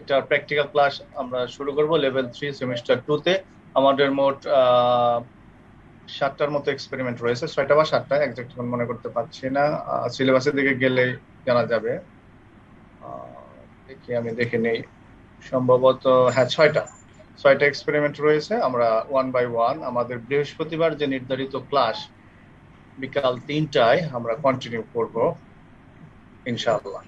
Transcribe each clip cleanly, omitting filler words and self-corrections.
একটা practical class আমরা শুরু করব লেভেল 3 সেমিস্টার 2 তে। আমাদের মোট 7টার মতো এক্সপেরিমেন্ট রয়েছে, 6টা বা 7টা এক্সাক্ট মনে করতে পারছি না, সিলেবাসের দিকে গেলে জানা যাবে। দেখি আমি দেখে নেই, সম্ভবত হ্যাঁ 6টা এক্সপেরিমেন্ট রয়েছে। আমরা ওয়ান বাই ওয়ান আমাদের বৃহস্পতিবার যে নির্ধারিত ক্লাস বিকাল 3টায় আমরা কন্টিনিউ করব ইনশাআল্লাহ।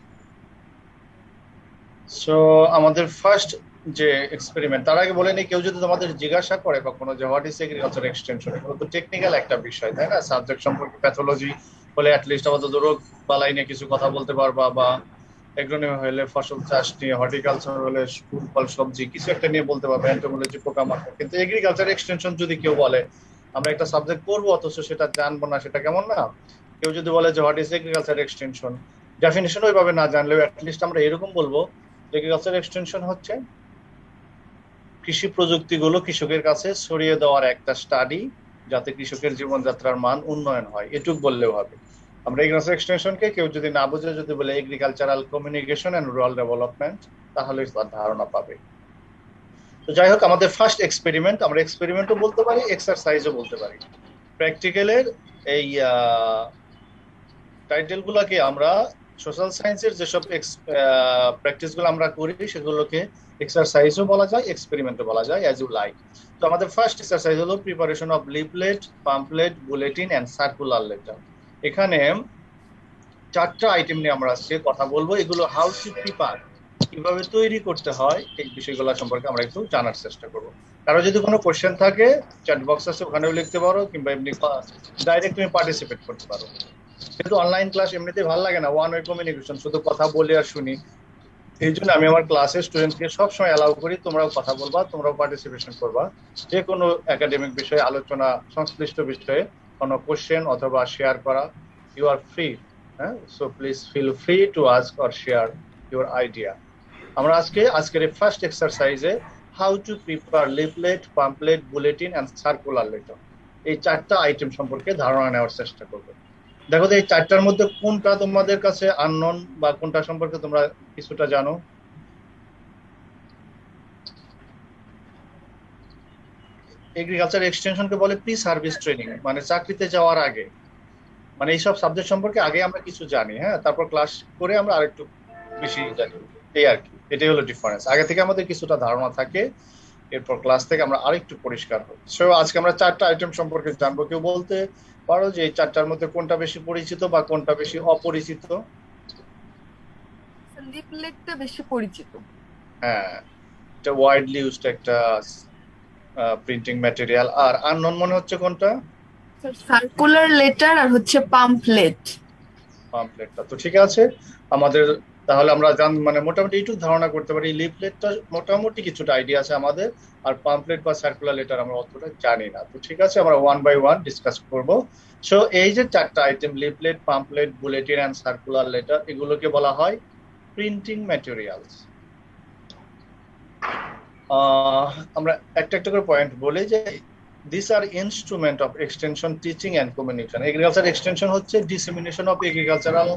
সো আমাদের ফার্স্ট যে এক্সপেরিমেন্ট, তার আগে বলে নিই, কেউ যদি তোমাদের জিজ্ঞাসা করে কখনো যে হোয়াট ইজ এগ্রিকালচার এক্সটেনশন, এগুলো তো টেকনিক্যাল একটা বিষয়, তাই না? সাবজেক্ট সম্পর্কে প্যাথোলজি হলে অ্যাটলিস্ট আমাদের রোগ বালাই নিয়ে কিছু কথা বলতে পারবা, বা এগ্রোনমি হলে ফসল চাষ নিয়ে, হর্টিকালচার হলে ফুল ফল সবজি কিছু একটা নিয়ে বলতে পারবে, এন্টোমোলজি পোকামাকড়। কিন্তু এগ্রিকালচার এক্সটেনশন যদি কেউ বলে, আমরা একটা সাবজেক্ট পড়বো অথচ সেটা জানবো না, সেটা কেমন না? কেউ যদি বলে যে what is agriculture extension, definition ওইভাবে না জানলেও অ্যাটলিস্ট আমরা এরকম বলবো, এগ্রিকালচার এক্সটেনশন হচ্ছে কৃষি প্রযুক্তিগুলো কৃষকের কাছে ছড়িয়ে দেওয়ার একটা স্টাডি, যাতে কৃষকের জীবনযাত্রার মান উন্নয়ন হয়, এটুক বললেও হবে। আমরা এগ্রিকালচার এক্সটেনশনকে কেউ যদি না বুঝে যদি বলে agricultural communication and rural development, তাহলে তার ধারণা পাবে। তো যাই হোক, আমাদের ফার্স্ট এক্সপেরিমেন্ট, আমরা এক্সপেরিমেন্টও বলতে পারি, এক্সারসাইজও বলতে পারি। প্র্যাকটিক্যালের এই টাইটেল গুলাকে আমরা সোশ্যাল সায়েন্সের যেসব প্র্যাকটিস গুলো আমরা করি সেগুলোকে এক্সারসাইজও বলা যায়, এক্সপেরিমেন্টও বলা যায়, অ্যাজ ইউ লাইক। তো আমাদের ফার্স্ট এক্সারসাইজ হলো preparation of leaflet, pamphlet, bulletin and circular letter. এখানে 4টা আইটেম নিয়ে আমরা আজকে কথা বলবো। এগুলো হাউ টু প্রিপার, কিভাবে তৈরি করতে হয়, এই বিষয়গুলো সম্পর্কে আমরা একটু জানার চেষ্টা করব। কারো যদি কোনো কোশ্চেন থাকে, চ্যাট বক্স আছে, ওখানেও লিখতে পারো, কিংবা এমনি ডাইরেক্ট তুমি পার্টিসিপেট করতে পারো। কিন্তু অনলাইন ক্লাস এমনিতেই ভালো লাগে না, ওয়ান ওয়ে কমিউনিকেশন, শুধু কথা বলি আর শুনি। এই জন্য আমি আমার ক্লাসের স্টুডেন্টকে সবসময় অ্যালাউ করি, তোমরাও কথা বলবা, তোমরাও পার্টিসিপেশন করবা, যে কোনো একাডেমিক বিষয়ে আলোচনা, সংশ্লিষ্ট বিষয়ে কোনো কোশ্চেন অথবা শেয়ার করা, ইউ আর ফ্রি। হ্যাঁ, so please feel free to ask or share your idea. আমরা আজকের এই ফার্স্ট এক্সারসাইজে how to prepare leaflet, pamphlet, bulletin and circular letter, এই 4টা আইটেম সম্পর্কে ধারণা নেওয়ার চেষ্টা করবো। দেখো তো এই 4টার মধ্যে কোনটা তোমাদের কাছে আননোন, বা কোনটা সম্পর্কে তোমরা কিছুটা জানো? এগ্রিকালচার এক্সটেনশনকে বলে প্রি সার্ভিস ট্রেনিং, মানে চাকরিতে যাওয়ার আগে, মানে এইসব সাবজেক্ট সম্পর্কে আগে আমরা কিছু জানি, হ্যাঁ, তারপর ক্লাস করে আমরা আরেকটু বেশি জানি, এই আর কি। এটাই হলো ডিফারেন্স, আগে থেকে আমাদের কিছুটা ধারণা থাকে, এরপর ক্লাস থেকে আমরা আরেকটু পরিষ্কার হই। সো আজকে আমরা 4টা আইটেম সম্পর্কে জানবো। কেউ বলতে পারো যে এই 4টার মধ্যে কোনটা বেশি পরিচিত বা কোনটা বেশি অপরিচিত? লিফলেটটা বেশি পরিচিত। হ্যাঁ, এটা ওয়াইডলি ইউজড একটা প্রিন্টিং ম্যাটেরিয়াল। আর আননোন মনে হচ্ছে কোনটা? সার্কুলার লেটার আর হচ্ছে পাম্পলেট। পাম্পলেটটা তো ঠিক আছে আমাদের। তাহলে আমরা মানে মোটামুটি এইটুকু ধারণা করতে পারি, লিফলেটটা মোটামুটি কিছুটা আইডিয়া আছে আমাদের, আর পাম্পলেট বা সার্কুলার লেটার আমরা অতটা জানি না। তো ঠিক আছে, আমরা ওয়ান বাই ওয়ান ডিসকাস করব। সো এই যে 4টা item, leaflet, pamphlet, bulletin and circular letter, এগুলোকে বলা হয় প্রিন্টিং ম্যাটেরিয়ালস। আমরা একটা একটা করে পয়েন্ট বলি যে these are instrument of extension, teaching and communication. Agriculture extension হচ্ছে dissemination of agricultural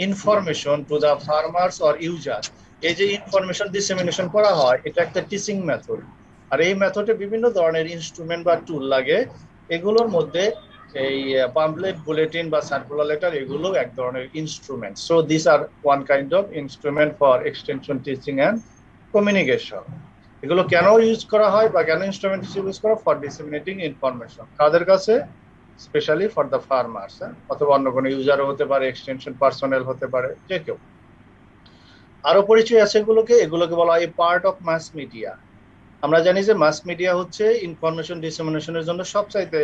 information to the farmers or user। এই যে ইনফরমেশন ডিসেমিনেশন করা হয়, এটা একটা টিচিং মেথড। আর এই মেথডে বিভিন্ন ধরনের ইনস্ট্রুমেন্ট বা টুল লাগে। এগুলোর মধ্যে এই পাম্পলেট, বুলেটিন বা সার্কুলার লেটার, এগুলো এক ধরনের instrument. So this are one kind of instrument for extension, teaching and communication. এগুলো কেন ইউজ করা হয় বা কেন ইনস্ট্রুমেন্ট ইউজ করা? For disseminating information. কাদের কাছে? স্পেশালি ফর দ্য ফার্মার্স, অথবা অন্য কোনো ইউজারও হতে পারে, এক্সটেনশন পার্সোনেল হতে পারে, যে কেউ। আরো পরিচয় আছে এগুলোকে বলা হয় পার্ট অফ মাস মিডিয়া। আমরা জানি যে মাস মিডিয়া হচ্ছে ইনফরমেশন ডিসেমিনেশনের জন্য সবচাইতে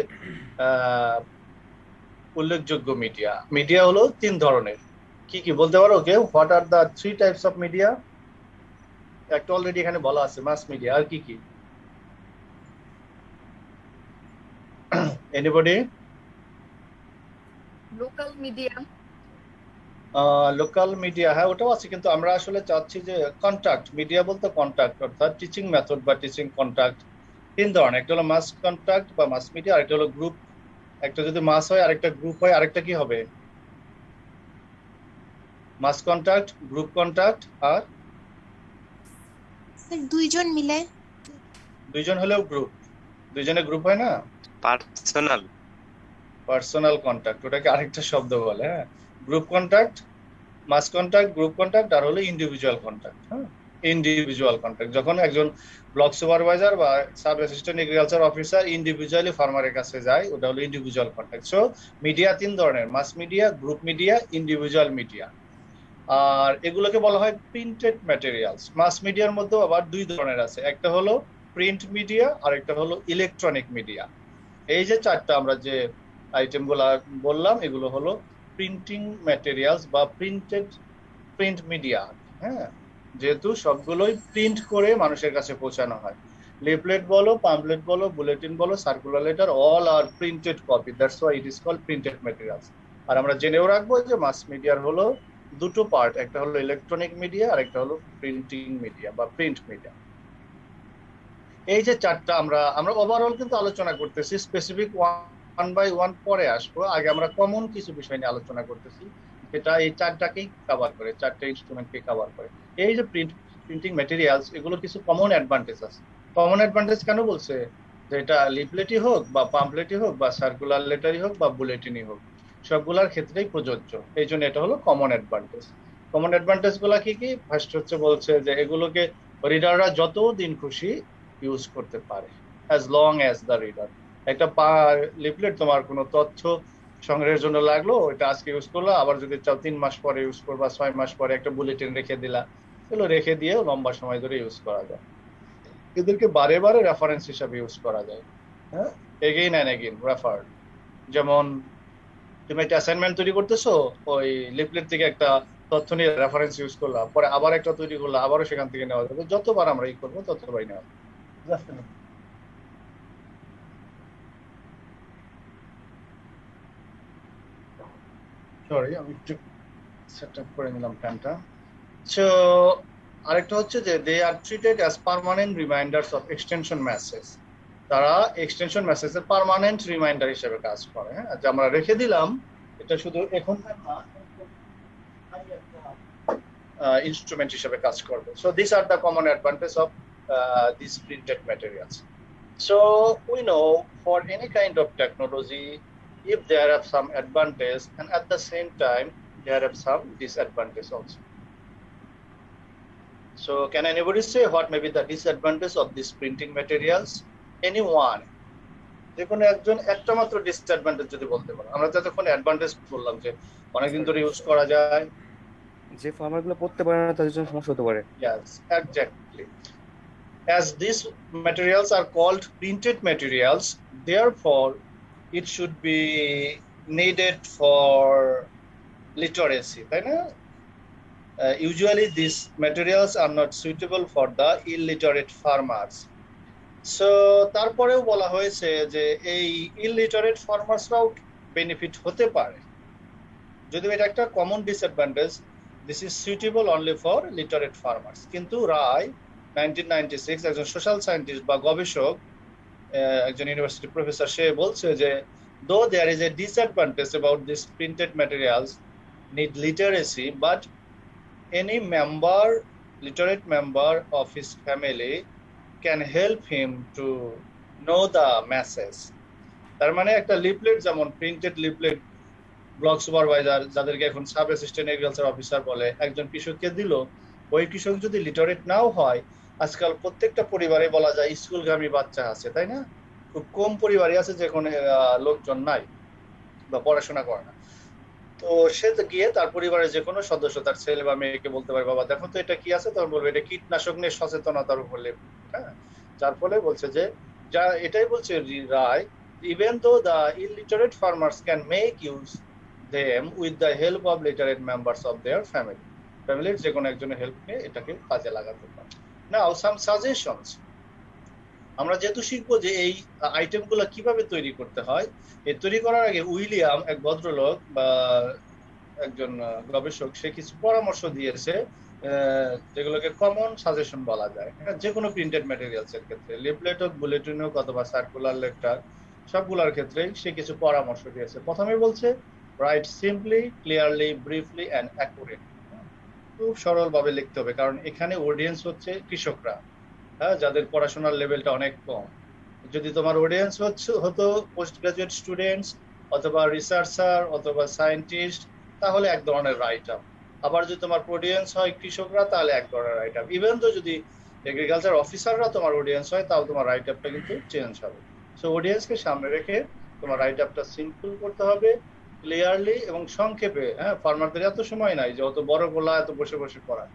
উল্লেখযোগ্য মিডিয়া। মিডিয়া হলো 3 ধরনের। কি কি বলতে পারো কেউ? What are the 3 types of media? একটা অলরেডি এখানে বলা আছে, মাস মিডিয়া। আর কি কি? Anybody? Local media. Local media, হ্যাঁ ওটাও আছে, কিন্তু আমরা আসলে চাচ্ছি যে কন্টাক্ট মিডিয়া বলতে কন্টাক্ট, অর্থাৎ টিচিং মেথড বা টিচিং কন্টাক্ট 3 ধরনের। একটা হলো মাস কন্টাক্ট বা মাস মিডিয়া, আরেকটা হলো গ্রুপ। একটা যদি মাস হয়, আরেকটা গ্রুপ হয়, আরেকটা কি হবে? মাস কন্টাক্ট, গ্রুপ কন্টাক্ট, আর স্যার দুইজন মিলে। দুইজন হলেও গ্রুপ, দুইজনে গ্রুপ হয় না, পার্সোনাল। পার্সোনাল কন্টাক্ট, ওটাকে আরেকটা শব্দ বলে। হ্যাঁ, group contact, mass contact, group contact, আর হলো ইন্ডিভিজুয়াল কন্টাক্ট। হ্যাঁ, ইন্ডিভিজুয়াল কন্টাক্ট যখন একজন ব্লক সুপারভাইজার বা sub assistant agriculture officer individually ফার্মারের কাছে যায়, ওটা হলো ইন্ডিভিজুয়াল কন্টাক্ট। সো মিডিয়া তিন ধরনের, mass media, group media, individual media. আর এগুলোকে বলা হয় প্রিন্টেড ম্যাটেরিয়ালস। মাস মিডিয়ার মধ্যে আবার দুই ধরনের আছে, একটা হলো প্রিন্ট মিডিয়া আর একটা হলো ইলেকট্রনিক মিডিয়া। এই যে চারটা আমরা যে আইটেমগুলো বললাম, এগুলো হলো প্রিন্টিং ম্যাটেরিয়ালস বা প্রিন্ট মিডিয়া। হ্যাঁ, যেহেতু সবগুলোই প্রিন্ট করে মানুষের কাছে পৌঁছানো হয়, লিফলেট বলো, পাম্পলেট বলো, বুলেটিন বলো, circular letter, all are printed copy, that's why it is called printed materials. আর আমরা জেনেও রাখবো যে মাস মিডিয়ার হলো দুটো পার্ট, একটা হলো ইলেকট্রনিক মিডিয়া আর একটা হলো প্রিন্টিং মিডিয়া বা প্রিন্ট মিডিয়া। এই যে চারটা আমরা ওভারঅল কিন্তু আলোচনা করতেছি, স্পেসিফিক ওয়ান বাই ওয়ান পরে আসবো। আগে আমরা কমন কিছু বিষয় নিয়ে আলোচনা করতেছি, যেটা এই চারটাকেই কভার করে, চারটা ইনস্ট্রুমেন্টকে কভার করে। এই যে প্রিন্টিং ম্যাটেরিয়ালস, এগুলো কিছু কমন অ্যাডভান্টেজ আছে। কমন অ্যাডভান্টেজ কেন বলছে? যে এটা লিফলেটই হোক বা পাম্পলেটই হোক বা সার্কুলার লেটারই হোক বা বুলেটিনই হোক, সবগুলার ক্ষেত্রেই প্রযোজ্য। এই জন্য এটা হলো কমন অ্যাডভান্টেজ। কমন অ্যাডভান্টেজ গুলা কি কি? ফার্স্ট হচ্ছে বলছে যে এগুলোকে রিডাররা যত দিন খুশি ইউজ করতে পারে, as long as the reader. একটা লিফলেট তোমার কোনো তথ্য সংগ্রহের জন্য লাগলো, ওইটা আজকে ইউজ করলো, আবার যদি চাও 3 মাস পরে ইউজ করবা, 6 মাস পরে একটা বুলেটিন রেখে দিলা, এগুলো রেখে দিয়েও লম্বা সময় ধরে ইউজ করা যায়। এদেরকে বারে বারে রেফারেন্স হিসাবে ইউজ করা যায়। হ্যাঁ, এগেইন অ্যান্ড এগেইন রেফার্ড। যেমন তুমি একটা অ্যাসাইনমেন্ট তৈরি করতেছো, ওই লিফলেট থেকে একটা তথ্য নিয়ে রেফারেন্স ইউজ করলা, পরে আবার একটা তৈরি করলা, আবারও সেখান থেকে নেওয়া যাবে। যতবার আমরা ই করবো ততবারই নেওয়া যাবে। সরি, আমি একটু সেট আপ করে নিলাম ফ্যানটা। সো আরেকটা হচ্ছে যে they are treated as permanent reminders of extension message. তারা এক্সটেনশন মেসেজের পার্মানেন্ট রিমাইন্ডার হিসেবে কাজ করে। হ্যাঁ, যে আমরা রেখে দিলাম, এটা শুধু এখন ইনস্ট্রুমেন্ট হিসেবে কাজ করবে। So this are the common advantage of this printed materials. So we know for any kind of technology, if there are some advantage and at the same time there are some disadvantage also. So can anybody say what may be the disadvantage of these printing materials? Anyone? যে কোনো একজন একটা মাত্র disadvantage যদি বলতে পারো। আমরা যতক্ষণ অ্যাডভান্টেজ বললাম যে অনেকদিন ধরে ইউজ করা যায়, যে ফার্মারগুলো পড়তে পারে না তাদের জন্য সমস্যা হতে পারে। Yes, exactly. As these materials are called printed materials, therefore it should be needed for literacy, তাই না? Usually these materials are not suitable for the illiterate farmers. So তারপরেও বলা হয়েছে যে এই illiterate farmersরাও বেনিফিট হতে পারে, যদিও এটা একটা common disadvantage. This is suitable only for literate farmers. কিন্তু রায় 1996 একজন সোশ্যাল সায়েন্টিস্ট বা গবেষক, একজন ইউনিভার্সিটি প্রফেসর, সে বলছে যে though there is a disadvantage about these printed materials need literacy, but any literate member of his family can help him to know the message. তার মানে একটা লিফলেট, যেমন প্রিন্টেড লিফলেট ব্লক সুপারভাইজার, যাদেরকে এখন sub assistant agriculture officer বলে, একজন কৃষককে দিল, ওই কৃষক যদি লিটারেট নাও হয়, আজকাল প্রত্যেকটা পরিবারে বলা যায় স্কুলগামী বাচ্চা আছে, তাই না? খুব কম পরিবারই আছে যে কোনো লোকজন নাই বা পড়াশোনা করে না। তো সে গিয়ে তার পরিবারের যে কোনো সদস্য, তার ছেলে বা মেয়েকে বলতে পারে, বাবা দেখো তো এটা কি আছে, তখন বলবে এটা কীটনাশক নিয়ে সচেতনতার উপর লেখা। হ্যাঁ, যার ফলে বলছে যে যা এটাই বলছে রায়, even though the illiterate farmers can make use them with the help of literate members of their ফ্যামিলির যে কোনো একজনের হেল্প নিয়ে এটাকে কাজে লাগাতে পারে। নাও সাম সাজেশনস। আমরা যেহেতু শিখবো যে এই আইটেমগুলো কিভাবে তৈরি করতে হয়, এই তৈরি করার আগে উইলিয়াম, এক ভদ্রলোক বা একজন গবেষক, সে কিছু পরামর্শ দিয়েছে যেগুলোকে কমন সাজেশন বলা যায়। যে কোনো প্রিন্টেড ম্যাটেরিয়ালস এর ক্ষেত্রে, লিফলেট হোক, বুলেটিন হোক অথবা সার্কুলার লেটার, সবগুলোর ক্ষেত্রে সে কিছু পরামর্শ দিয়েছে। প্রথমে বলছে right simply, clearly, briefly and accurate. খুব সরলভাবে লিখতে হবে, কারণ এখানে অডিয়েন্স হচ্ছে কৃষকরা, হ্যাঁ, যাদের পড়াশোনার লেভেলটা অনেক কম। যদি তোমার অডিয়েন্স হতো পোস্ট গ্রাজুয়েট স্টুডেন্টস অথবা রিসার্চার অথবা সায়েন্টিস্ট, তাহলে এক ধরনের রাইট আপ। আবার যদি তোমার অডিয়েন্স হয় কৃষকরা, তাহলে এক ধরনের রাইট আপ। ইভেন তো যদি এগ্রিকালচার অফিসাররা তোমার অডিয়েন্স হয়, তাও তোমার রাইট আপটা কিন্তু চেঞ্জ হবে। সো অডিয়েন্সকে সামনে রেখে তোমার রাইট আপটা সিম্পল করতে হবে, ক্লিয়ারলি এবং সংক্ষেপে। হ্যাঁ, ফার্মারদের এত সময় নাই যে অত বড় গোলা এত বসে বসে পড়া,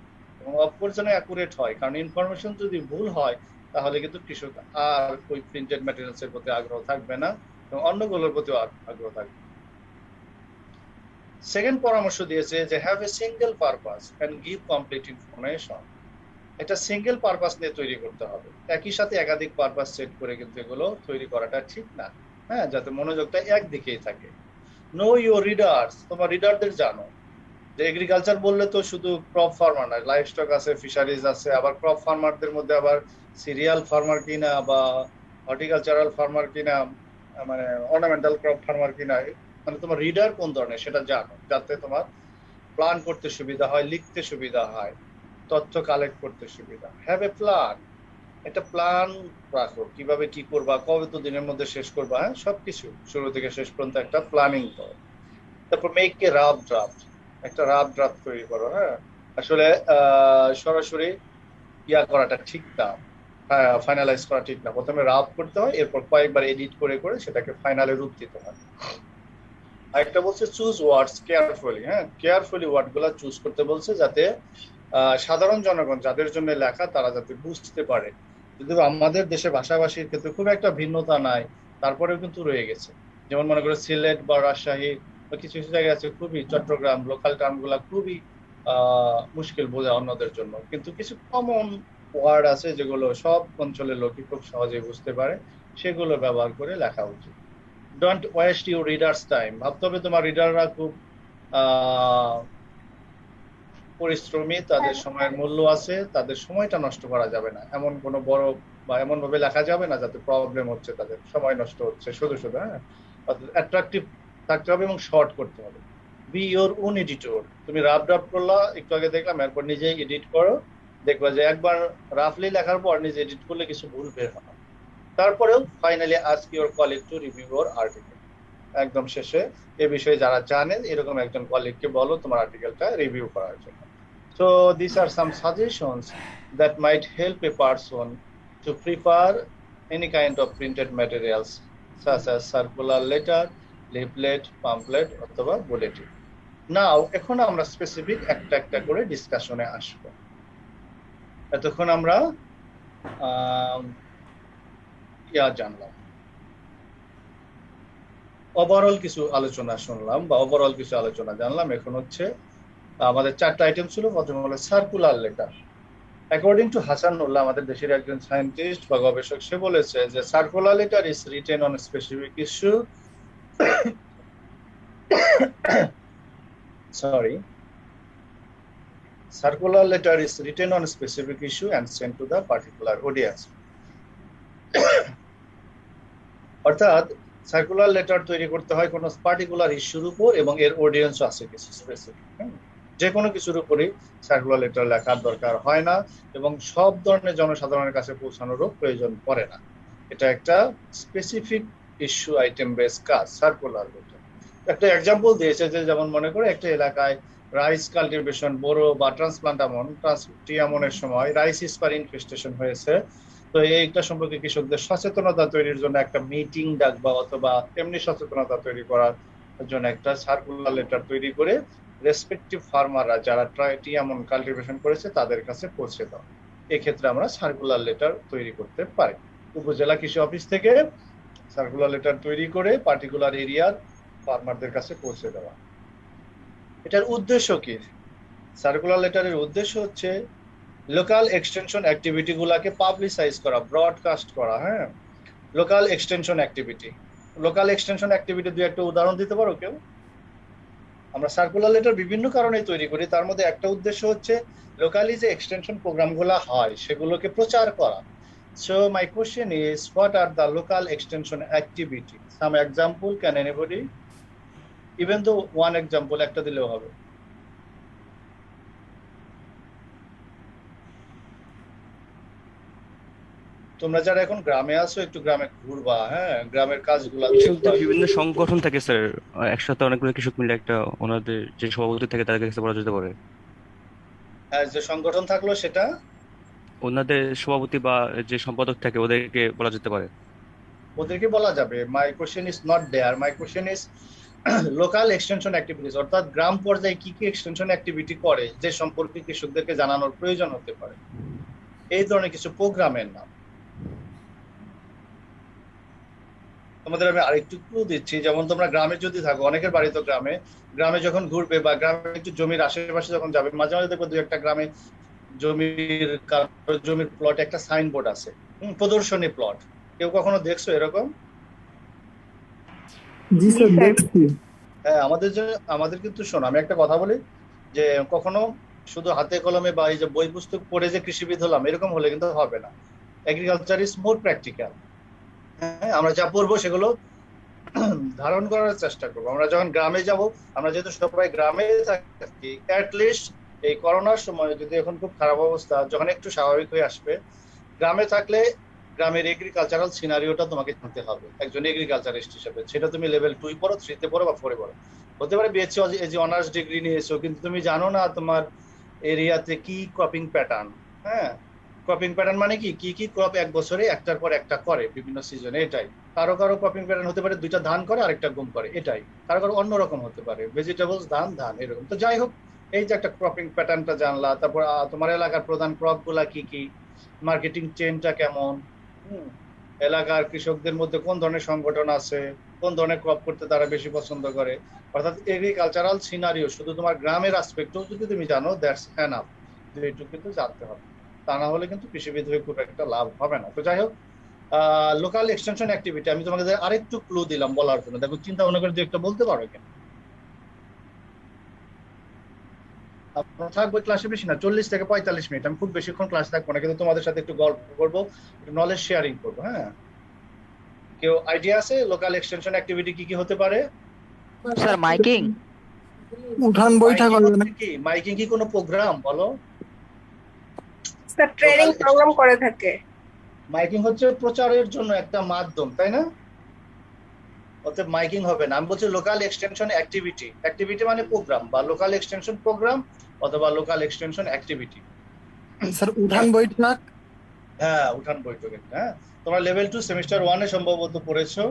এবং অফকোর্স যেন অ্যাকুরেট হয়, কারণ ইনফরমেশন যদি ভুল হয় তাহলে কিন্তু কৃষক আর ওই প্রিন্টেড ম্যাটেরিয়ালস এর প্রতি আগ্রহ থাকবে না, এবং অন্যগুলোর প্রতিও আগ্রহ থাকবে। সেকেন্ড পরামর্শ দিয়েছে যে have a single purpose and give complete information. এটা সিঙ্গেল পারপাস নিয়ে তৈরি করতে হবে, একই সাথে একাধিক পারপাস সেট করে কিন্তু এগুলো তৈরি করাটা ঠিক না। হ্যাঁ, যাতে মনোযোগটা একদিকেই থাকে। নো ইউর রিডার্স, তোমার রিডারদের জানো। যে এগ্রিকালচার বললে তো শুধু ক্রপ ফার্মার নয়, লাইভ স্টক আছে, ফিশারিজ আছে, আবার ক্রপ ফার্মারদের মধ্যে আবার সিরিয়াল ফার্মার কিনা বা হর্টিকালচারাল ফার্মার কিনা, মানে অর্নামেন্টাল ক্রপ ফার্মার কিনা, মানে তোমার রিডার কোন ধরনের সেটা জানো, যাতে তোমার প্ল্যান করতে সুবিধা হয়, লিখতে সুবিধা হয়, তথ্য কালেক্ট করতে সুবিধা। হ্যাভ এ প্ল্যান, একটা প্ল্যান রাখো, কিভাবে কি করবা, কবে তো দিনের মধ্যে শেষ করবা। হ্যাঁ, সবকিছু শুরু থেকে শেষ পর্যন্ত একটা প্ল্যানিং করো। তারপর মেক এ রাফ ড্রাফট, একটা রাফ ড্রাফট তৈরি করো। হ্যাঁ, আসলে সরাসরি ইয়া করাটা ঠিক না, ফাইনালাইজ করা ঠিক না। প্রথমে রাফ করতে হয়, এরপর কয়েকবার এডিট করে করে সেটাকে ফাইনালে রূপ দিতে হয়। আরেকটা বলছে চুজ ওয়ার্ডস কেয়ারফুলি। হ্যাঁ, কেয়ারফুলি ওয়ার্ড গুলা চুজ করতে বলছে, যাতে সাধারণ জনগণ যাদের জন্য লেখা তারা যাতে বুঝতে পারে। যদি আমাদের দেশে ভাষাভাষীর ক্ষেত্রে খুব একটা ভিন্নতা নাই, তারপরেও কিন্তু রয়ে গেছে। যেমন মনে করো সিলেট বা রাজশাহী বা কিছু কিছু জায়গায় আছে, খুবই চট্টগ্রাম লোকাল টার্ম গুলা খুবই মুশকিল বোঝা অন্যদের জন্য, কিন্তু কিছু কমন ওয়ার্ড আছে যেগুলো সব অঞ্চলের লোকই খুব সহজে বুঝতে পারে, সেগুলো ব্যবহার করে লেখা উচিত। Don't waste your readers time, ভাবতে হবে তোমার রিডাররা খুব আহ পরিশ্রমী, তাদের সময়ের মূল্য আছে, তাদের সময়টা নষ্ট করা যাবে না। এমন কোনো বড় বা এমন ভাবে লেখা যাবে না যাতে প্রবলেম হচ্ছে, তাদের সময় নষ্ট হচ্ছে শুধু শুধু। হ্যাঁ, অ্যাট্রাকটিভ থাকতে হবে এবং শর্ট করতে হবে। বি ইওর ওন এডিটর, তুমি রাফ ড্রাফট করলা একটু আগে দেখলাম, এরপর নিজেই এডিট করো, দেখবা যে একবার রাফলি লেখার পর নিজে এডিট করলে কিছু ভুল বের হয়। তারপরেও finally ask your colleague to review your article, একদম শেষে এ বিষয়ে যারা জানেন এরকম একজন কলিগকে বলো তোমার আর্টিকেলটা রিভিউ করার জন্য। So these are some suggestions that might help a person to prepare any kind of printed materials such as circular letter, leaflet, pamphlet অথবা bulletin. Now এখন আমরা স্পেসিফিক একটা একটা করে ডিসকাশনে আসব। এতক্ষণ আমরা জানলাম, ওভারঅল কিছু আলোচনা শুনলাম বা ওভারঅল কিছু আলোচনা জানলাম। এখন হচ্ছে আমাদের চারটা আইটেম ছিল। প্রথমে হলো circular letter. According to Hasanullah, আমাদের দেশের একজন সায়েন্টিস্ট বা গবেষক, সে বলেছে যে circular letter is written on specific issue sorry circular letter is written on a specific issue and sent to the particular audience. অর্থাৎ সার্কুলার লেটার তৈরি করতে হয় কোনো পার্টিকুলার ইস্যুর উপর, এবং এর অডিয়েন্স আছে কিছু স্পেসিফিক। যে কোনো কিছুর উপরই সার্কুলার লেটার লেখার দরকার হয় না, এবং সব ধরনের জনসাধারণের কাছে পৌঁছানোরও প্রয়োজন পড়ে না। এটা একটা স্পেসিফিক ইস্যু আইটেম বেস কাজ সার্কুলার লেটার। একটা এক্সাম্পল দিয়েছে যে, যেমন মনে করে একটা এলাকায় রাইস কাল্টিভেশন, বোরো বা ট্রান্সপ্লান্টিয়ামনের সময় রাইস স্পার ইনফেস্টেশন হয়েছে। তো এইটা সম্পর্কে কৃষকদের সচেতনতা তৈরির জন্য একটা মিটিং ডাকবা, অথবা এমনি সচেতনতা তৈরি করার জন্য একটা সার্কুলার লেটার তৈরি করে রেসপেক্টিভ ফার্মাররা যারা টিয়ামন কাল্টিভেশন করেছে তাদের কাছে পৌঁছে দাও। এক্ষেত্রে আমরা সার্কুলার লেটার তৈরি করতে পারি। উপজেলা কৃষি অফিস থেকে সার্কুলার লেটার তৈরি করে পার্টিকুলার এরিয়ার ফার্মারদের কাছে পৌঁছে দেওয়া। এটার উদ্দেশ্য কি? সার্কুলার লেটারের উদ্দেশ্য হচ্ছে লোকাল এক্সটেনশন অ্যাক্টিভিটি গুলাকে পাবলিসাইজ করা, ব্রডকাস্ট করা। হ্যাঁ, local extension activity, local extension activity দুই একটা উদাহরণ দিতে পারো কেউ? আমরা সার্কুলার লেটার বিভিন্ন কারণে তৈরি করি, তার মধ্যে একটা উদ্দেশ্য হচ্ছে লোকালি যে এক্সটেনশন প্রোগ্রামগুলো হয় সেগুলোকে প্রচার করা। So my question is, what are the local extension activity? Some example, can anybody? Even তো ওয়ান এক্সাম্পল একটা দিলেও হবে। তোমরা যারা এখন গ্রামে আছো একটু গ্রামে ঘুরবা, হ্যাঁ, গ্রামের কাজগুলা দেখবা। কৃষকদের বিভিন্ন সংগঠন থাকে স্যার, একসাথে অনেকগুলো কৃষক মিলে একটা ওনাদের যে সভাপতি থাকে তাদের কাছে বলা যেতে পারে। আর যে সংগঠন থাকলো সেটা ওনাদের সভাপতি বা যে সম্পাদক থাকে ওদেরকে বলা যেতে পারে। ওদেরকে বলা যাবে। My question is not there, my question is local extension activities, অর্থাৎ গ্রাম পর্যায়ে কি কি এক্সটেনশন অ্যাক্টিভিটি করে যে সম্পর্কে কৃষকদেরকে জানানোর প্রয়োজন হতে পারে, এই ধরনের কিছু প্রোগ্রামের নাম। তোমাদের আমি আরেকটু ক্লু দিচ্ছি, যেমন তোমরা গ্রামে যদি থাকো, অনেকের বাড়ি তো গ্রামে, গ্রামে যখন ঘুরবে বা গ্রামে একটু জমির আশেপাশে যখন যাবে, মাঝে মাঝে দেখবে দুই একটা গ্রামে জমির প্লটে একটা সাইনবোর্ড আছে, প্রদর্শনী প্লট। কেউ কখনো দেখছো এরকম? জি স্যার, দেখছি। হ্যাঁ, আমাদের কিন্তু শোনো, আমি একটা কথা বলি, যে কখনো শুধু হাতে কলমে বা এই যে বই পুস্তক পড়ে যে কৃষিবিদ হলাম এরকম হলে কিন্তু হবে না। Agriculture is more practical. হ্যাঁ, আমরা যা পড়বো সেগুলো ধারণ করার চেষ্টা করবো। আমরা যখন গ্রামে যাব, আমরা যেহেতু সবাই গ্রামে থাকি, অ্যাটলিস্ট এই করোনার সময় যদি এখন খুব খারাপ অবস্থা, যখন একটু স্বাভাবিক হয়ে আসবে, গ্রামে থাকলে গ্রামের এগ্রিকালচারাল সিনারিওটা তোমাকে জানতে হবে একজন এগ্রিকালচারিস্ট হিসেবে। সেটা তুমি লেভেল 2 পড়ো, 3 পড়ো বা 4 পড়ো, হতে পারে বিএসসি অনার্স ডিগ্রি নিয়েছো কিন্তু তুমি জানো না তোমার এরিয়াতে কি ক্রপিং প্যাটার্ন। হ্যাঁ, ক্রপিং প্যাটার্ন মানে কি কি কি ক্রপ এক বছরে একটার পর একটা করে বিভিন্ন সিজনে, এটাই। কারো কারো ক্রপিং প্যাটার্ন হতে পারে দুইটা ধান করে আরেকটা গম করে, এটাই। কারো কারো অন্যরকম হতে পারে, ভেজিটেবলস ধান ধান এরকম। তো যাই হোক, এই যে একটা ক্রপিং প্যাটার্নটা জানলা, তারপর তোমার এলাকার প্রধান ক্রপ গুলা কি কি, মার্কেটিং চেনটা কেমন, হুম, এলাকার কৃষকদের মধ্যে কোন ধরনের সংগঠন আছে, কোন ধরনের ক্রপ করতে তারা বেশি পছন্দ করে, অর্থাৎ এগ্রিকালচারাল সিনারিও শুধু তোমার গ্রামের আসপেক্টও যদি তুমি জানো, দ্যাটস এনাফ। এইটুকু কিন্তু জানতে হবে, তা না হলে কিন্তু কৃষিবিদ হয়ে খুব একটা লাভ হবে না। তো যাই হোক, লোকাল এক্সটেনশন অ্যাক্টিভিটি আমি তোমাকে আরেকটু ক্লু দিলাম বলার জন্য, দেখো চিন্তা ভাবনা করে একটা বলতে পারো কেন। আমরা থাকবো ক্লাসে বেশি না, 40 থেকে 45 মিনিট। আমি খুব বেশিক্ষণ ক্লাস থাকবো না, কিন্তু তোমাদের সাথে একটু গল্প করবো, একটু নলেজ শেয়ারিং করবো। হ্যাঁ, কেউ আইডিয়া আছে লোকাল এক্সটেনশন অ্যাক্টিভিটি কি কি হতে পারে? Sir miking. উঠান বৈঠক মাইকিং হবে না? হচ্ছে কি? মাইকিং কি কোনো প্রোগ্রাম বলো? স্যার ট্রেনিং প্রোগ্রাম করে থাকে। মাইকিং হচ্ছে প্রচারের জন্য একটা মাধ্যম, তাই না? অতএব মাইকিং হবে না। আমি বলছি লোকাল এক্সটেনশন অ্যাক্টিভিটি, অ্যাক্টিভিটি মানে প্রোগ্রাম, বা লোকাল এক্সটেনশন প্রোগ্রাম অথবা লোকাল এক্সটেনশন অ্যাক্টিভিটি। স্যার উঠান বৈঠক। হ্যাঁ, উঠান বৈঠকে। হ্যাঁ, তোমরা লেভেল 2 সেমিস্টার 1 এ সম্ভবত পড়েছো।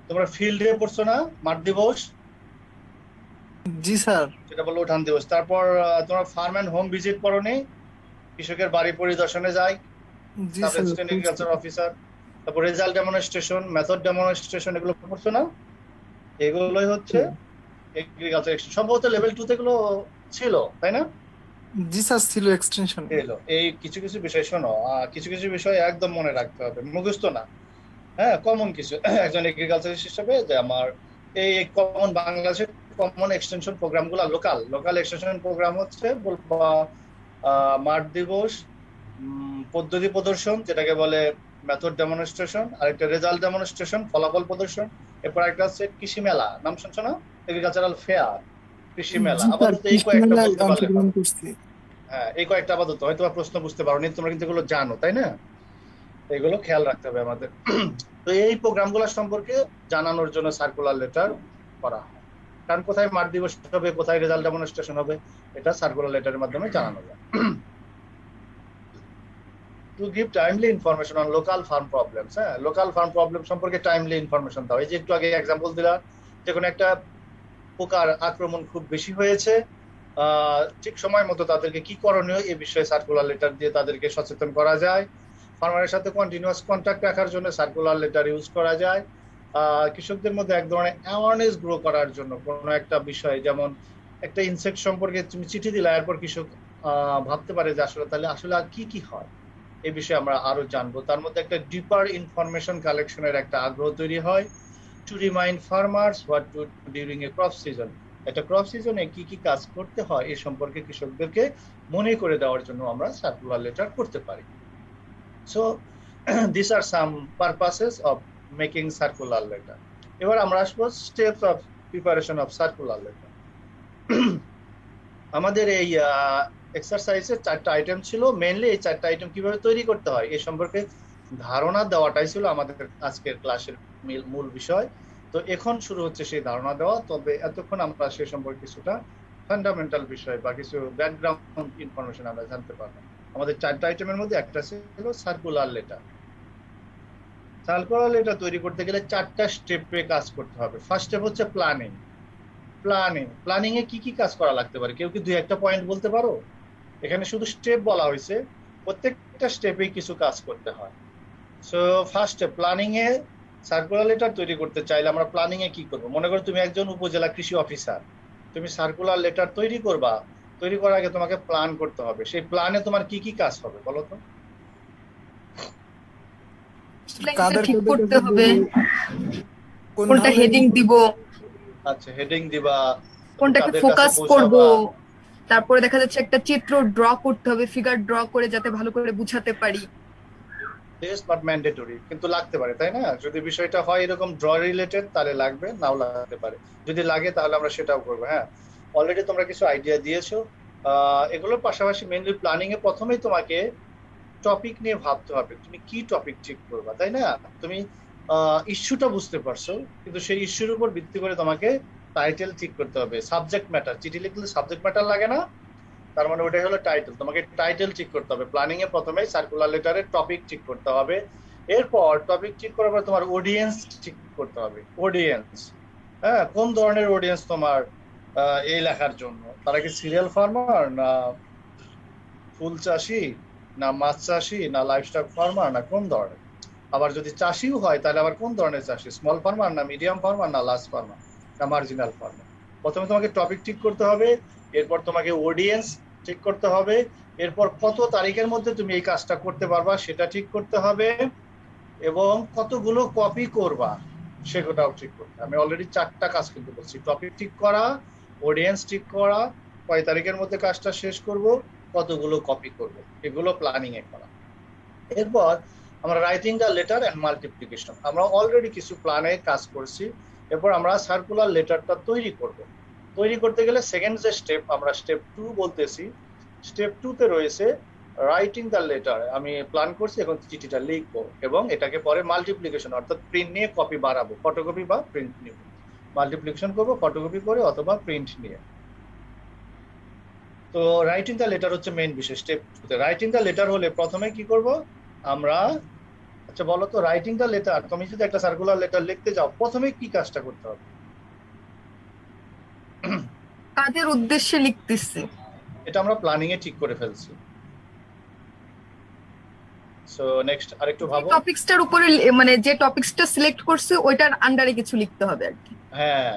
তোমরা ফিল্ডে পড়ছো না, মাঠ দিবস, জি স্যার। যেটা বললো উঠান দিবস। তারপর তোমরা ফার্ম এন্ড হোম ভিজিট পড়োনি, কৃষকের বাড়ি পরিদর্শনে যায় জি sub sir. Assistant agriculture officer. তারপর রেজাল্ট ডেমনস্ট্রেশন, মেথড ডেমনস্ট্রেশন, এগুলো পড়ছো না? এগুলোই হচ্ছে এগ্রিকালচার। সম্ভবত লেভেল 2 তে এগুলো ছিল, তাই না? জি স্যার, ছিল এক্সটেনশন। এলো এই কিছু কিছু বিষয় শোনো, কিছু কিছু বিষয় একদম মনে রাখতে হবে, মুখস্থ না। হ্যাঁ, কমন কিছু একজন এগ্রিকালচারিস্ট হিসেবে, যে আমার এই কমন বাংলাদেশের কমন এক্সটেনশন প্রোগ্রাম গুলা, লোকাল লোকাল এক্সটেনশন প্রোগ্রাম হচ্ছে বলবা মাঠ দিবস, পদ্ধতি প্রদর্শন যেটাকে বলে মেথড ডেমনস্ট্রেশন, আরেকটা রেজাল্ট ডেমনস্ট্রেশন ফলাফল প্রদর্শন, এরপর একটা হচ্ছে কৃষি মেলা, নাম শুনছো না? এগ্রিকালচারাল ফেয়ার, কৃষি মেলা। জি স্যার, আপাতত এই কয়েকটা বলতে পারলে অংশগ্রহণ হবে। করছি। হ্যাঁ, এই কয়েকটা আপাতত, হয়তো প্রশ্ন বুঝতে পারোনি তোমরা, কিন্তু এগুলো জানো, তাই না? এগুলো খেয়াল রাখতে হবে আমাদের। তো এই প্রোগ্রামগুলো সম্পর্কে জানানোর জন্য সার্কুলার লেটার করা হয়। কারণ কোথায় মাঠ দিবস হবে, কোথায় রেজাল্ট ডেমনস্ট্রেশন হবে, এটা সার্কুলার লেটারের মাধ্যমে জানানো যায়। To give timely information on local farm problems. হ্যাঁ, লোকাল ফার্ম প্রবলেম সম্পর্কে টাইমলি ইনফরমেশন দাও। এই যে একটু আগে এক্সাম্পল দিলাম, যে কোনো একটা পোকার আক্রমণ খুব বেশি হয়েছে, ঠিক সময় মতো তাদেরকে কি করণীয় এই বিষয়ে সার্কুলার লেটার দিয়ে তাদেরকে সচেতন করা যায়। ফার্মারের সাথে কন্টিনিউয়াস কন্ট্যাক্ট রাখার জন্য সার্কুলার লেটার ইউজ করা যায়। কৃষকদের মধ্যে এক ধরনের অ্যাওয়ারনেস গ্রো করার জন্য কোনো একটা বিষয়, যেমন একটা ইনসেক্ট সম্পর্কে তুমি চিঠি দিলে, এরপর কৃষক ভাবতে পারে যে আসলে তাহলে আসলে আর কি কি হয়, এই বিষয়ে আমরা আরো জানবো। তার মধ্যে একটা ডিপার ইনফরমেশন কালেকশনের একটা আগ্রহ তৈরি হয়। Two remind farmers what to during a crop season, একটা ক্রপ সিজনে কি কি কাজ করতে হয় এই সম্পর্কে কৃষকদেরকে মনে করে দেওয়ার জন্য আমরা সার্কুলার লেটার করতে পারি। So these are some purposes of making circular letter. এবার আমরা আসবো steps of preparation of circular letter. আমাদের এই এক্সারসাইজের 4টা আইটেম ছিল, মেইনলি এই 4টা আইটেম কিভাবে তৈরি করতে হয় এই সম্পর্কে ধারণা দেওয়াটাই ছিল আমাদের আজকের ক্লাসের মূল বিষয়। তো এখন শুরু হচ্ছে সেই ধারণা দেওয়া। তবে এতক্ষণ আমরা সে সম্পর্কে কিছুটা ফান্ডামেন্টাল বিষয় বা কিছু ব্যাকগ্রাউন্ড ইনফরমেশন আমরা জানতে পারলাম। আমাদের 4টা আইটেমের মধ্যে একটা ছিল সার্কুলার লেটার। সার্কুলার লেটার তৈরি করতে গেলে 4টা স্টেপে কাজ করতে হবে। ফার্স্ট স্টেপ হচ্ছে প্ল্যানিং। প্ল্যানিং এ কি কি কাজ করা লাগতে পারে? কেউ কি 2-1টা পয়েন্ট বলতে পারো? এখানে শুধু স্টেপ বলা হয়েছে, প্রত্যেকটা স্টেপে কিছু কাজ করতে হয়। সো ফার্স্ট প্ল্যানিং এ সার্কুলার লেটার তৈরি করতে চাইলে আমরা প্ল্যানিং এ কি করব? মনে করো তুমি একজন উপজেলা কৃষি অফিসার, তুমি সার্কুলার লেটার তৈরি করবা। তৈরি করার আগে তোমাকে প্ল্যান করতে হবে। সেই প্ল্যানে তোমার কি কি কাজ হবে বলো তো? কাদের ঠিক কাদের করতে কাছে হবে, কোন কোনটা ভাবে হেডিং দিব, আচ্ছা, হেডিং দিবা, কোনটাকে কাদের কাছে ফোকাস করব, পৌঁছাবা। তারপরে দেখা যাচ্ছে একটা চিত্র ড্র করতে হবে, ফিগার ড্র করে যাতে ভালো করে বুঝাতে পারি। ইটস নট ম্যান্ডেটরি, কিন্তু লাগতে পারে, তাই না? যদি বিষয়টা হয় এরকম ড্র রিলেটেড তাহলে লাগবে, নাও লাগতে পারে। যদি লাগে তাহলে আমরা সেটাও করবো। হ্যাঁ, অলরেডি তোমরা কিছু আইডিয়া দিয়েছো। এগুলোর পাশাপাশি মেইনলি প্ল্যানিং এ প্রথমেই তোমাকে টপিক নিয়ে ভাবতে হবে, তুমি কি টপিক ঠিক করবা, তাই না? তুমি ইস্যুটা বুঝতে পারছো, কিন্তু সেই ইস্যুর উপর ভিত্তি করে তোমাকে টাইটেল ঠিক করতে হবে। সাবজেক্ট ম্যাটার, চিঠি লিখলে সাবজেক্ট ম্যাটার লাগে না? তার মানে ওটাই হলো টাইটেল। তোমাকে টাইটেল ঠিক করতে হবে। প্ল্যানিং এ প্রথমেই সার্কুলার লেটারের টপিক ঠিক করতে হবে। এরপর টপিক ঠিক করার পর তোমার অডিয়েন্স ঠিক করতে হবে। অডিয়েন্স, হ্যাঁ, কোন ধরনের অডিয়েন্স তোমার এই লেখার জন্য? তারা কি সিরিয়াল ফার্মার, না ফুল চাষি, না মাছ চাষি, না লাইভস্টক ফার্মার, না কোন ধরনের? আবার যদি চাষিও হয় তাহলে আবার কোন ধরনের চাষি? স্মল ফার্মার, না মিডিয়াম ফার্মার, না লার্জ ফার্মার, না মার্জিনাল ফার্মার? প্রথমে তোমাকে টপিক ঠিক করতে হবে, এরপর তোমাকে অডিয়েন্স ঠিক করতে হবে, এরপর কত তারিখের মধ্যে তুমি এই কাজটা করতে পারবা সেটা ঠিক করতে হবে, এবং কতগুলো কপি করবা সেটাও ঠিক করতে। আমি অলরেডি 4টা কাজ কিন্তু বলছি: টপিক ঠিক করা, অডিয়েন্স ঠিক করা, কয় তারিখের মধ্যে কাজটা শেষ করব, কতগুলো কপি করব, এগুলো প্ল্যানিং এ করা। এরপর আমরা writing the letter and multiplication, আমরা অলরেডি কিছু প্ল্যানে কাজ করছি। এরপর আমরা সার্কুলার লেটারটা তৈরি করব। তৈরি করতে গেলে সেকেন্ড যে স্টেপ, আমরা স্টেপ 2 বলতেছি। স্টেপ 2 তে রয়েছে রাইটিং দ্য লেটার। আমি প্ল্যান করছি, এখন চিঠিটা লিখবো এবং এটাকে পরে মাল্টিপ্লিকেশন অর্থাৎ প্রিন্ট নিয়ে কপি বাড়াবো, ফটোকপি বা প্রিন্ট নিব। মাল্টিপ্লিকেশন করবো ফটোকপি করে অথবা প্রিন্ট নিয়ে। তো রাইটিং দ্য লেটার হচ্ছে মেইন বিষয় স্টেপ 2 তে। রাইটিং দ্য লেটার হলে প্রথমে কি করব আমরা? আচ্ছা বলো তো, রাইটিং দ্য লেটার, তুমি যদি একটা সার্কুলার লেটার লিখতে যাও প্রথমে কি কাজটা করতে হবে? কাদের উদ্দেশ্যে লিখতেছি এটা আমরা প্ল্যানিং এ ঠিক করে ফেলছি। সো নেক্সট আরেকটু ভাবো। টপিকসটার উপরে মানে যে টপিকসটা সিলেক্ট করছে ওইটার আন্ডারে কিছু লিখতে হবে আর কি। হ্যাঁ,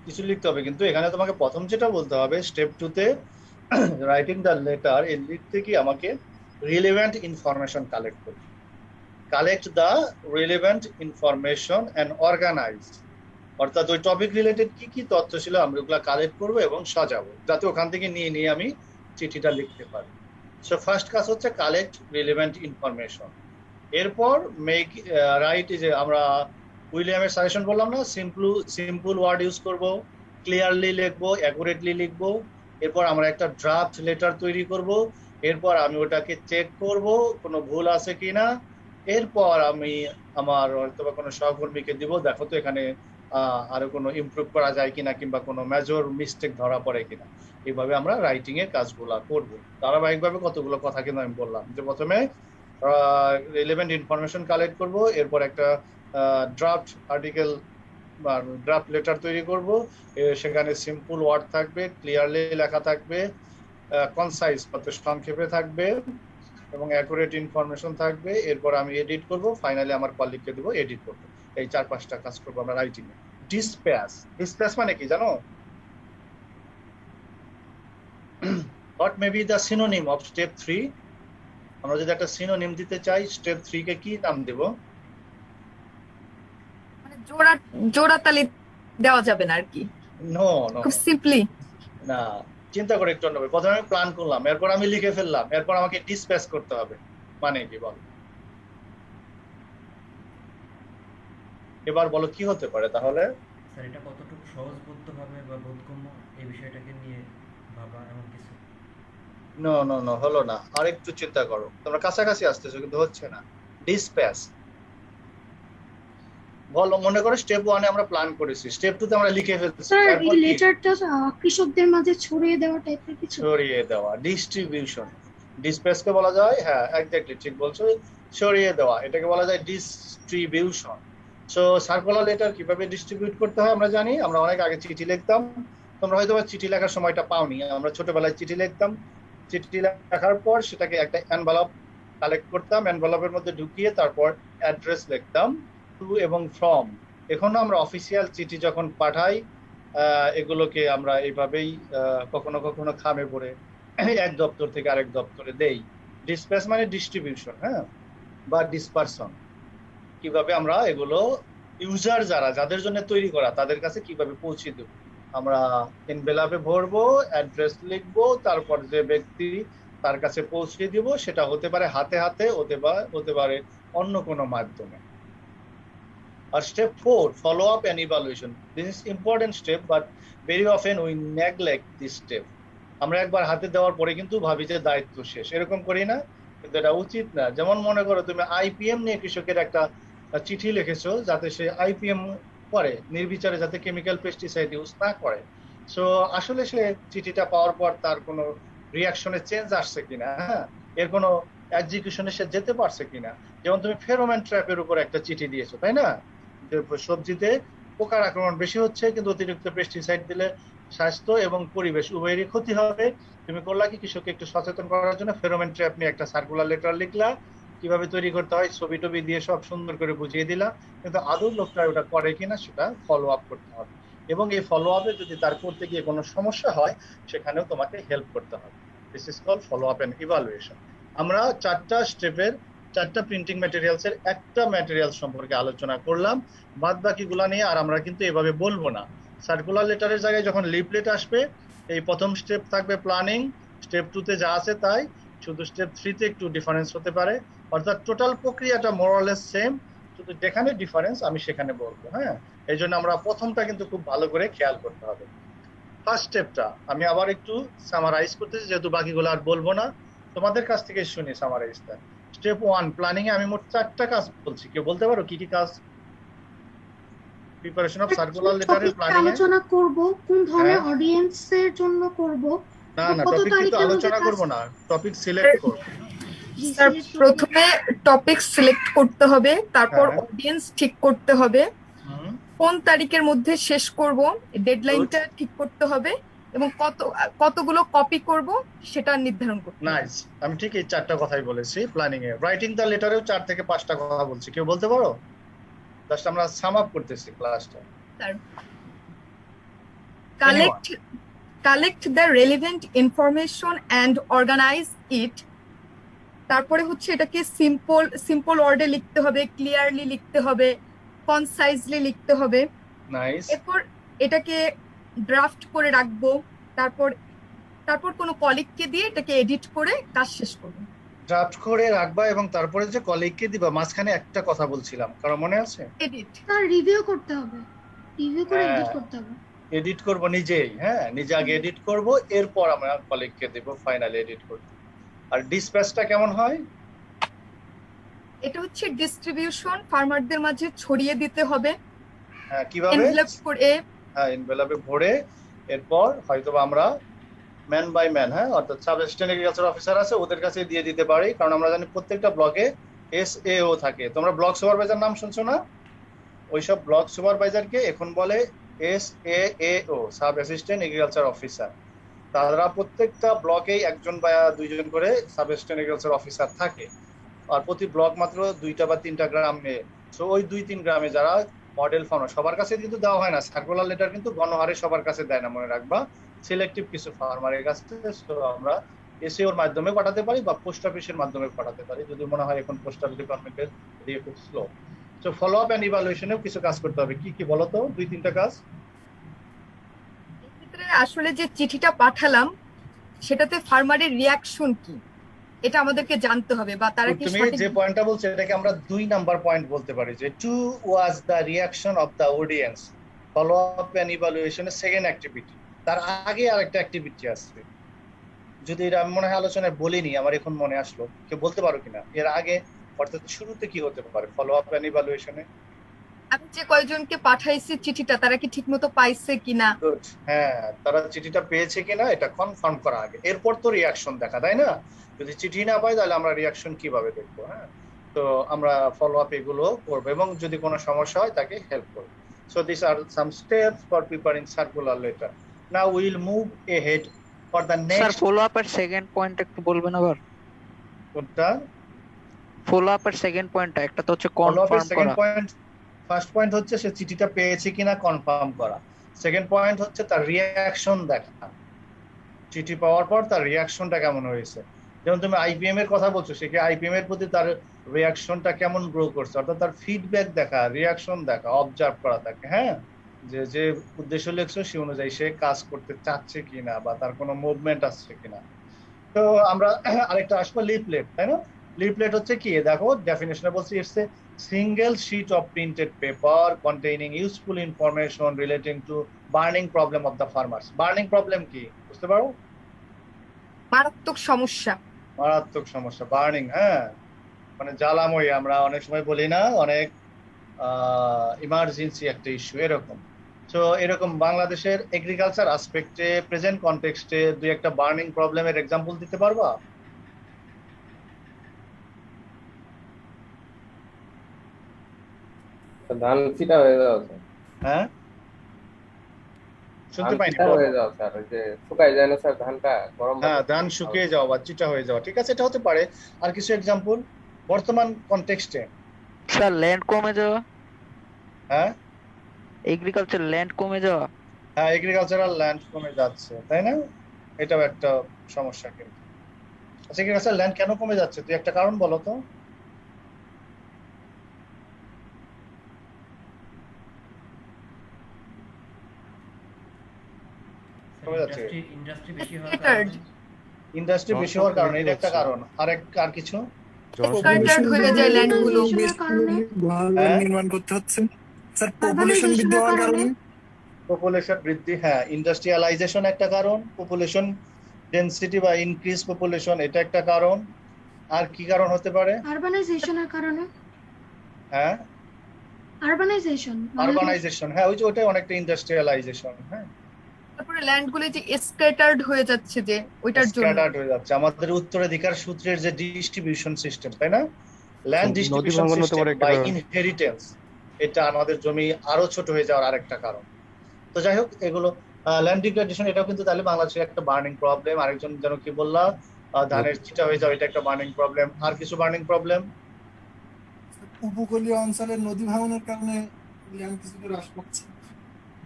কিছু লিখতে হবে, কিন্তু এখানে তোমাকে প্রথম যেটা বলতে হবে স্টেপ 2 তে রাইটিং দ্য লেটার, এই লিখতে কি আমাকে রিলেভেন্ট ইনফরমেশন কালেক্ট করতে। Collect the relevant information and organize, অর্থাৎ ওই টপিক রিলেটেড কি কি তথ্য ছিল আমরা ওগুলো কালেক্ট করবো এবং সাজাবো, যাতে ওখান থেকে নিয়ে নিয়ে আমি চিঠিটা লিখতে পারি। সো ফার্স্ট কাজ হচ্ছে কালেক্ট রিলেভেন্ট ইনফরমেশন। এরপর মেক রাইট, যে আমরা উইলিয়ামের সাজেশন বললাম না, সিম্পল ওয়ার্ড ইউজ করব, ক্লিয়ারলি লিখবো, অ্যাকুরেটলি লিখবো। এরপর আমরা একটা ড্রাফট লেটার তৈরি করব। এরপর আমি ওটাকে চেক করব কোনো ভুল আছে কিনা। এরপর আমি আমার হয়তো বা কোনো সহকর্মীকে দিব, দেখো তো এখানে আরো কোনো ইমপ্রুভ করা যায় কিনা, কিংবা কোনো মেজর মিস্টেক ধরা পড়ে কিনা। এইভাবে আমরা রাইটিং এর কাজগুলা করব। ধারাবাহিকভাবে কতগুলো কথা কিন্তু আমি বললাম যে প্রথমে রিলেভেন্ট ইনফরমেশন কালেক্ট করব, এরপর একটা ড্রাফট আর্টিকেল বা ড্রাফট লেটার তৈরি করব। সেখানে সিম্পল ওয়ার্ড থাকবে, ক্লিয়ারলি লেখা থাকবে, কনসাইজ অর্থাৎ সংক্ষেপে থাকবে, এবং অ্যাকুরেট ইনফরমেশন থাকবে। এরপর আমি এডিট করব, ফাইনালি আমার কলিগকে দেবো এডিট করবো। এই 4-5টা কাজ করবো আমরা রাইটিং এ। ডিসপ্যাচ মানে কি জানো? what may be the synonym of step 3? আমরা যদি একটা সিনোনিম দিতে চাই স্টেপ 3 কে কি নাম দেব? মানে জোড়া তালি দেওয়া যাবে না আর কি, নো খুব সিম্পলি। না, চিন্তা করে একটু নেবে। প্রথমে আমি প্ল্যান করলাম, এরপর আমি লিখে ফেললাম, এরপর আমাকে ডিসপ্যাচ করতে হবে, মানে কি বল? এবার বলো কি হতে পারে তাহলে? স্যার এটা কতটুকু সহজবোধ্যভাবে বা বোধগম্য এই বিষয়টাকে নিয়ে ভাবা এমন কিছু? নো হলো না, আরেকটু চিন্তা করো। তোমরা কাছাকাছি আসতেছো কিন্তু হচ্ছে না। ডিসপ্যাচ। বলো, মনে করো স্টেপ 1 এ আমরা প্ল্যান করেছি, স্টেপ 2 তে আমরা লিখে ফেলছি, স্যার এই তারপর কি? লেটারটা কৃষকদের মাঝে ছড়িয়ে দেওয়া টাইপের কিছু। ছড়িয়ে দেওয়া, ডিস্ট্রিবিউশন। ডিসপ্যাচকে বলা যায়, হ্যাঁ এক্স্যাক্টলি ঠিক বলছো, ছড়িয়ে দেওয়া, এটাকে বলা যায় ডিস্ট্রিবিউশন। সো সার্কুলার লেটার কিভাবে ডিস্ট্রিবিউট করতে হয় আমরা জানি, আমরা অনেক আগে চিঠি লিখতাম, তোমরা হয়তো চিঠি লেখার সময়টা পাওনি, আমরা ছোটবেলায় চিঠি লিখতাম, চিঠি লেখার পর সেটাকে একটা এনভেলপ কালেক্ট করতাম, এনভেলপের মধ্যে ঢুকিয়ে তারপর অ্যাড্রেস লিখতাম, টু এবং ফ্রম। এখন আমরা অফিসিয়াল চিঠি যখন পাঠাই, এগুলোকে আমরা এইভাবেই কখনো কখনো খামে পড়ে এক দপ্তর থেকে আরেক দপ্তরে দেই। ডিসপ্যাচ মানে ডিস্ট্রিবিউশন, হ্যাঁ, বা ডিসপারশন। কিভাবে আমরা এগুলো ইউজার যাদের জন্য তৈরি করা তাদের কাছে কিভাবে পৌঁছে দেব, আমরা এনভেলপে ভরবো, অ্যাড্রেস লিখবো, তারপর যে ব্যক্তি তার কাছে পৌঁছে দিব, সেটা হতে পারে হাতে হাতে, হতে পারে অন্য কোনো মাধ্যমে। আর step 4, follow up and evaluation. This is important step, but very often we neglect this step. আমরা একবার হাতে দেওয়ার পরে কিন্তু ভাবি যে দায়িত্ব শেষ, এরকম করি না, কিন্তু এটা উচিত না। যেমন মনে করো তুমি আইপিএম নিয়ে কৃষকের একটা চিঠি লিখেছো, যাতে সে আইপিএম করে, নির্বিচারে যাতে কেমিক্যাল পেস্টিসাইড ইউজ না করে। সো আসলে সে চিঠিটা পাওয়ার পর তার কোনো রিয়াকশনে চেঞ্জ আসছে কিনা, হ্যাঁ, এর কোনো এক্সিকিউশনে সে যেতে পারছে কিনা। যেমন তুমি ফেরোমন ট্র্যাপের উপর একটা চিঠি দিয়েছো, তাই না, যে সবজিতে পোকার আক্রমণ বেশি হচ্ছে, কিন্তু অতিরিক্ত পেস্টিসাইড দিলে স্বাস্থ্য এবং পরিবেশ উভয়েরই ক্ষতি হবে। তুমি করলা কি, কৃষককে একটু সচেতন করার জন্য ফেরোমন ট্র্যাপ নিয়ে একটা সার্কুলার লেটার লিখলা, কিভাবে তৈরি করতে হয় ছবি টবি দিয়ে সব সুন্দর করে বুঝিয়ে দিলা, কিন্তু আদৌ লোকটা ওটা করে কিনা সেটা ফলো আপ করতে হবে। এবং এই ফলো আপে যদি তার করতে গিয়ে কোনো সমস্যা হয়, সেখানেও তোমাকে হেল্প করতে হবে। This is called follow up and evaluation. আমরা 4টা স্টেপের 4টা প্রিন্টিং ম্যাটেরিয়ালসের একটা ম্যাটেরিয়াল সম্পর্কে আলোচনা করলাম, বাদ বাকিগুলা নিয়ে আর আমরা কিন্তু এভাবে বলবো না। সার্কুলার লেটারের জায়গায় যখন লিফলেট আসবে, এই প্রথম স্টেপ থাকবে প্ল্যানিং, স্টেপ 2 তে যা আছে তাই, শুধু স্টেপ 3 তে একটু ডিফারেন্স হতে পারে, অর্থাৎ টোটাল প্রক্রিয়াটা মোরলেস সেম, শুধু যেখানে ডিফারেন্স আমি সেখানে বলবো। হ্যাঁ, এই জন্য আমরা প্রথমটা কিন্তু খুব ভালো করে খেয়াল করতে হবে। ফার্স্ট স্টেপটা আমি আবার একটু সামারাইজ করতেছি, যেহেতু বাকিগুলো আর বলবো না, তোমাদের কাছ থেকে শুনি সামারাইজটা। স্টেপ 1 প্ল্যানিং এ আমি মোট 4টা কাজ বলছি, কেউ বলতে পারো কি কি কাজ? প্রিপারেশন অফ সার্কুলার লেটারের প্ল্যানিং এ আলোচনা করব, কোন ধরনের অডিয়েন্সের জন্য করব, না কত টপিক কিন্তু তারিখের আলোচনা মধ্যে করব না, টপিক সিলেক্ট করব। স্যার প্রথমে টপিক সিলেক্ট করতে হবে, তারপর হ্যাঁ। অডিয়েন্স ঠিক করতে হবে, হুম, কোন তারিখের মধ্যে শেষ করব ডেডলাইনটা ঠিক করতে হবে, এবং কতগুলো কপি করব সেটা নির্ধারণ করতে হবে। নাইস, আমি ঠিক এই 4টা কথাই বলেছি প্ল্যানিং এ। রাইটিং দ্য লেটারেও 4 থেকে 5টা কথা বলছি, কেউ বলতে পারো? জাস্ট আমরা সাম আপ করতেছি ক্লাসটা। Sir collect the relevant information and organize it. তারপরে হচ্ছে এটাকে সিম্পল ওয়ার্ডে লিখতে হবে, ক্লিয়ারলি লিখতে হবে, কনসাইজলি লিখতে হবে। নাইস, এরপর এটাকে ড্রাফট করে রাখবো, তারপর কোনো কলিগকে দিয়ে এটাকে এডিট করে কাজ শেষ করবো। ড্রাফট করে রাখবা এবং তারপরে যে কলিগকে দিবা, মাঝখানে একটা কথা বলছিলাম, কারণ মনে আছে? এডিট। তার রিভিউ করতে হবে, রিভিউ করে হ্যাঁ। এডিট করতে হবে। এডিট করব নিজেই, হ্যাঁ, নিজে আগে এডিট করব, এরপর আমরা কলিগকে দেব ফাইনালি এডিট করতে। আর ডিসপ্যাচটা কেমন হয়? এটা হচ্ছে ডিস্ট্রিবিউশন, ফার্মারদের মাঝে ছড়িয়ে দিতে হবে হ্যাঁ, কিভাবে? এনভেলপ করে। হ্যাঁ, এনভেলপে ভরে, এরপর হয়তো আমরা ম্যান বাই ম্যান, হ্যাঁ, অর্থাৎ সাব অ্যাসিস্ট্যান্ট এগ্রিকালচার অফিসার আছে, ওদের কাছে দিয়ে দিতে পারি, কারণ আমরা জানি প্রত্যেকটা ব্লকে SAO থাকে। তোমরা ব্লক সুপারভাইজার নাম শুনছো না? ওইসব ব্লক সুপারভাইজারকে এখন বলে SAAO, sub assistant agriculture officer. তারা প্রত্যেকটা ব্লকেই 1জন বা 2জন করে সাব অ্যাসিস্ট্যান্ট এগ্রিকালচার অফিসার থাকে, আর প্রতি ব্লক মাত্র 2টা বা 3টা গ্রামে। সো ওই 2-3 গ্রামে যারা মডেল ফার্মার, সবার কাছে কিন্তু দেওয়া হয় না, সার্কুলার লেটার কিন্তু গণহারে সবার কাছে দেয় না, মনে রাখবা, সিলেক্টিভ কিছু ফার্মারের কাছে। সো আমরা SAOর মাধ্যমে পাঠাতে পারি বা পোস্ট অফিসের মাধ্যমে পাঠাতে পারি, যদি মনে হয় এখন পোস্টাল ডিপার্টমেন্টের দিয়ে খুব slow. So follow up and ইভালুয়েশনেও কিছু কাজ করতে হবে। কি কি বলো তো, 2-3টা কাজ? এক্ষেত্রে আসলে যে চিঠিটা পাঠালাম সেটাতে ফার্মারের রিয়াকশন কি, এটা আমাদেরকে জানতে হবে, বা তারা কি তুমি সঠিক। যে পয়েন্টটা বলছো এটাকে আমরা 2 নাম্বার পয়েন্ট বলতে পারি, যে two was the reaction of the audience. Follow up and ইভালুয়েশনের সেকেন্ড অ্যাক্টিভিটি, তার আগে আরেকটা অ্যাক্টিভিটি আসবে, যদি এটা আমি মনে হয় আলোচনায় বলিনি, আমার এখন মনে আসলো, কেউ বলতে পারো কিনা? এর আগে অর্থাৎ শুরুতে কি হতে পারে ফলো আপ এন্ড ইভালুয়েশনে? আমি যে কয়জনকে পাঠাইছি চিঠিটা তারা কি ঠিকমতো পাইছে কিনা, গুড, হ্যাঁ, তারা চিঠিটা পেয়েছে কিনা এটা কনফার্ম করা আগে, এরপর তো রিয়াকশন দেখা, তাই না? যদি চিঠি না পাই তাহলে আমরা রিয়াকশন কিভাবে দেখবো? হ্যাঁ, তো আমরা ফলো আপ এগুলো করবো এবং যদি কোনো সমস্যা হয় তাকে হেল্প করবো। So this are some steps for preparing circular letter. Now will move ahead for the sir next. Follow আপের সেকেন্ড পয়েন্ট একটু বলবেন আবার? কোনটা? ফলো আপের সেকেন্ড পয়েন্টটা একটা তো হচ্ছে ফলো আপের কনফার্ম সেকেন্ড করা। পয়েন্ট, ফার্স্ট পয়েন্ট হচ্ছে সে চিঠিটা পেয়েছে কিনা কনফার্ম করা, সেকেন্ড পয়েন্ট হচ্ছে তার রিয়াকশন দেখা, চিঠি পাওয়ার পর তার রিয়াকশনটা কেমন হয়েছে। যেমন তুমি আইপিএম এর কথা বলছো, সে কি আইপিএম এর প্রতি তার রিয়াকশনটা কেমন গ্রো করছে, অর্থাৎ তার ফিডব্যাক দেখা, রিয়াকশন দেখা, অবজার্ভ করা থাকে। হ্যাঁ, যে যে উদ্দেশ্য লিখছো সে অনুযায়ী সে কাজ করতে চাচ্ছে কিনা বা তার কোনো মুভমেন্ট আসছে কিনা। তো আমরা আরেকটা আসবো লিফলেট, তাই না? লিফলেট হচ্ছে কি, দেখো ডেফিনেশনে বলছি, it's a single sheet of printed paper containing useful information relating to burning problem of the farmers. Burning problem কি বুঝতে পারো? মারাত্মক সমস্যা। মারাত্মক সমস্যা, বার্নিং। হ্যাঁ, মানে জ্বালাময়ী, আমরা অনেক সময় বলি না, অনেক ইমার্জেন্সি একটা ইস্যু এরকম। তো এরকম বাংলাদেশের এগ্রিকালচার আসপেক্টে প্রেজেন্ট কনটেক্সটে দুই একটা বার্নিং প্রবলেমের এক্সাম্পল দিতে পারবা? ধান চিটা হয়ে যাওয়া স্যার, হ্যাঁ, শুনতে ধান পাইনি। চিটা হয়ে যাওয়া স্যার, ওই যে শুকাই যায় না স্যার ধানটা গরম হ্যাঁ, ধান শুকিয়ে যাওয়া বা চিটা হয়ে যাওয়া, ঠিক আছে, এটা হতে পারে। আর কিছু এক্সাম্পল বর্তমান কনটেক্সটে? স্যার ল্যান্ড কমে যাওয়া, হ্যাঁ, এগ্রিকালচার ল্যান্ড কমে যাওয়া। হ্যাঁ, এগ্রিকালচারাল ল্যান্ড কমে যাচ্ছে, তাই না? এটাও একটা সমস্যা কিন্তু। আচ্ছা, এগ্রিকালচারাল ল্যান্ড কেন কমে যাচ্ছে তুই একটা কারণ বলো তো। কমে যাচ্ছে ইন্ডাস্ট্রি বেশি হওয়ার Scattered. কারণে। ইন্ডাস্ট্রি বেশি হওয়ার কারণে, এটা একটা কারণ। আর কিছু? Scattered হয়ে যায় ল্যান্ড গুলো। Urbanization-এর কারণে, ঘর হ্যাঁ? নির্মাণ করতে হচ্ছে স্যার, পপুলেশন বৃদ্ধি Urbanization-এর হওয়ার কারণে। কারণে। পপুলেশন বৃদ্ধি, হ্যাঁ, ইন্ডাস্ট্রিয়ালাইজেশন একটা কারণ, পপুলেশন ডেনসিটি বা ইনক্রিজ পপুলেশন এটা একটা কারণ। আর কি কারণ হতে পারে? Urbanization-এর কারণে। হ্যাঁ, Urbanization, মানে আরবানাইজেশন, হ্যাঁ, ওইটাই অনেকটা ইন্ডাস্ট্রিয়ালাইজেশন। হ্যাঁ, তারপরে ল্যান্ড গুলো যে স্ক্যাটার্ড হয়ে যাচ্ছে যে ওইটার জন্য। স্ক্যাটার্ড হয়ে যাচ্ছে, আমাদের উত্তরাধিকার সূত্রের যে ডিস্ট্রিবিউশন সিস্টেম, তাই না? ল্যান্ড নদী ডিস্ট্রিবিউশন ভাঙন হতে সিস্টেম পারে একটা বাই কারণ। ইনহেরিটেন্স, এটা আমাদের জমি আরো ছোট হয়ে যাওয়ার আরেকটা কারণ। তো যাই হোক, এগুলো ল্যান্ড ডিগ্রেডেশন, এটাও কিন্তু তাহলে বাংলাদেশের একটা বার্নিং প্রবলেম। আরেকজন যেন কি বললা, ধানের চিটা হয়ে যাওয়া, এটা একটা বার্নিং প্রবলেম। আর কিছু বার্নিং প্রবলেম? উপকূলীয় অঞ্চলের নদী ভাঙনের কারণে ল্যান্ড কিছুটা হ্রাস পাচ্ছে।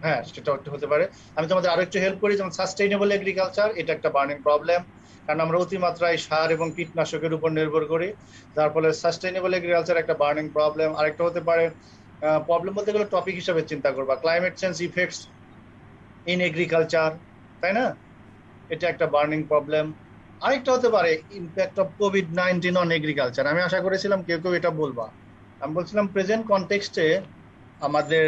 হ্যাঁ, সেটাও একটা হতে পারে। আমি তোমাদের আরো একটু হেল্প করি, যেমন সাস্টেইনেবল এগ্রিকালচার, এটা একটা বার্নিং প্রবলেম, কারণ আমরা অতিমাত্রায় সার এবং কীটনাশকের উপর নির্ভর করি, যার ফলে সাস্টেইনেবল এগ্রিকালচার একটা বার্নিং প্রবলেম। আরেকটা হতে পারে, প্রবলেম বলতে গেলে টপিক হিসাবে চিন্তা করবা, climate change effects in agriculture, তাই না? এটা একটা বার্নিং প্রবলেম। আরেকটা হতে পারে impact of COVID-19 on agriculture. আমি আশা করেছিলাম কেউ কেউ এটা বলবা। আমি বলছিলাম প্রেজেন্ট কনটেক্সটে আমাদের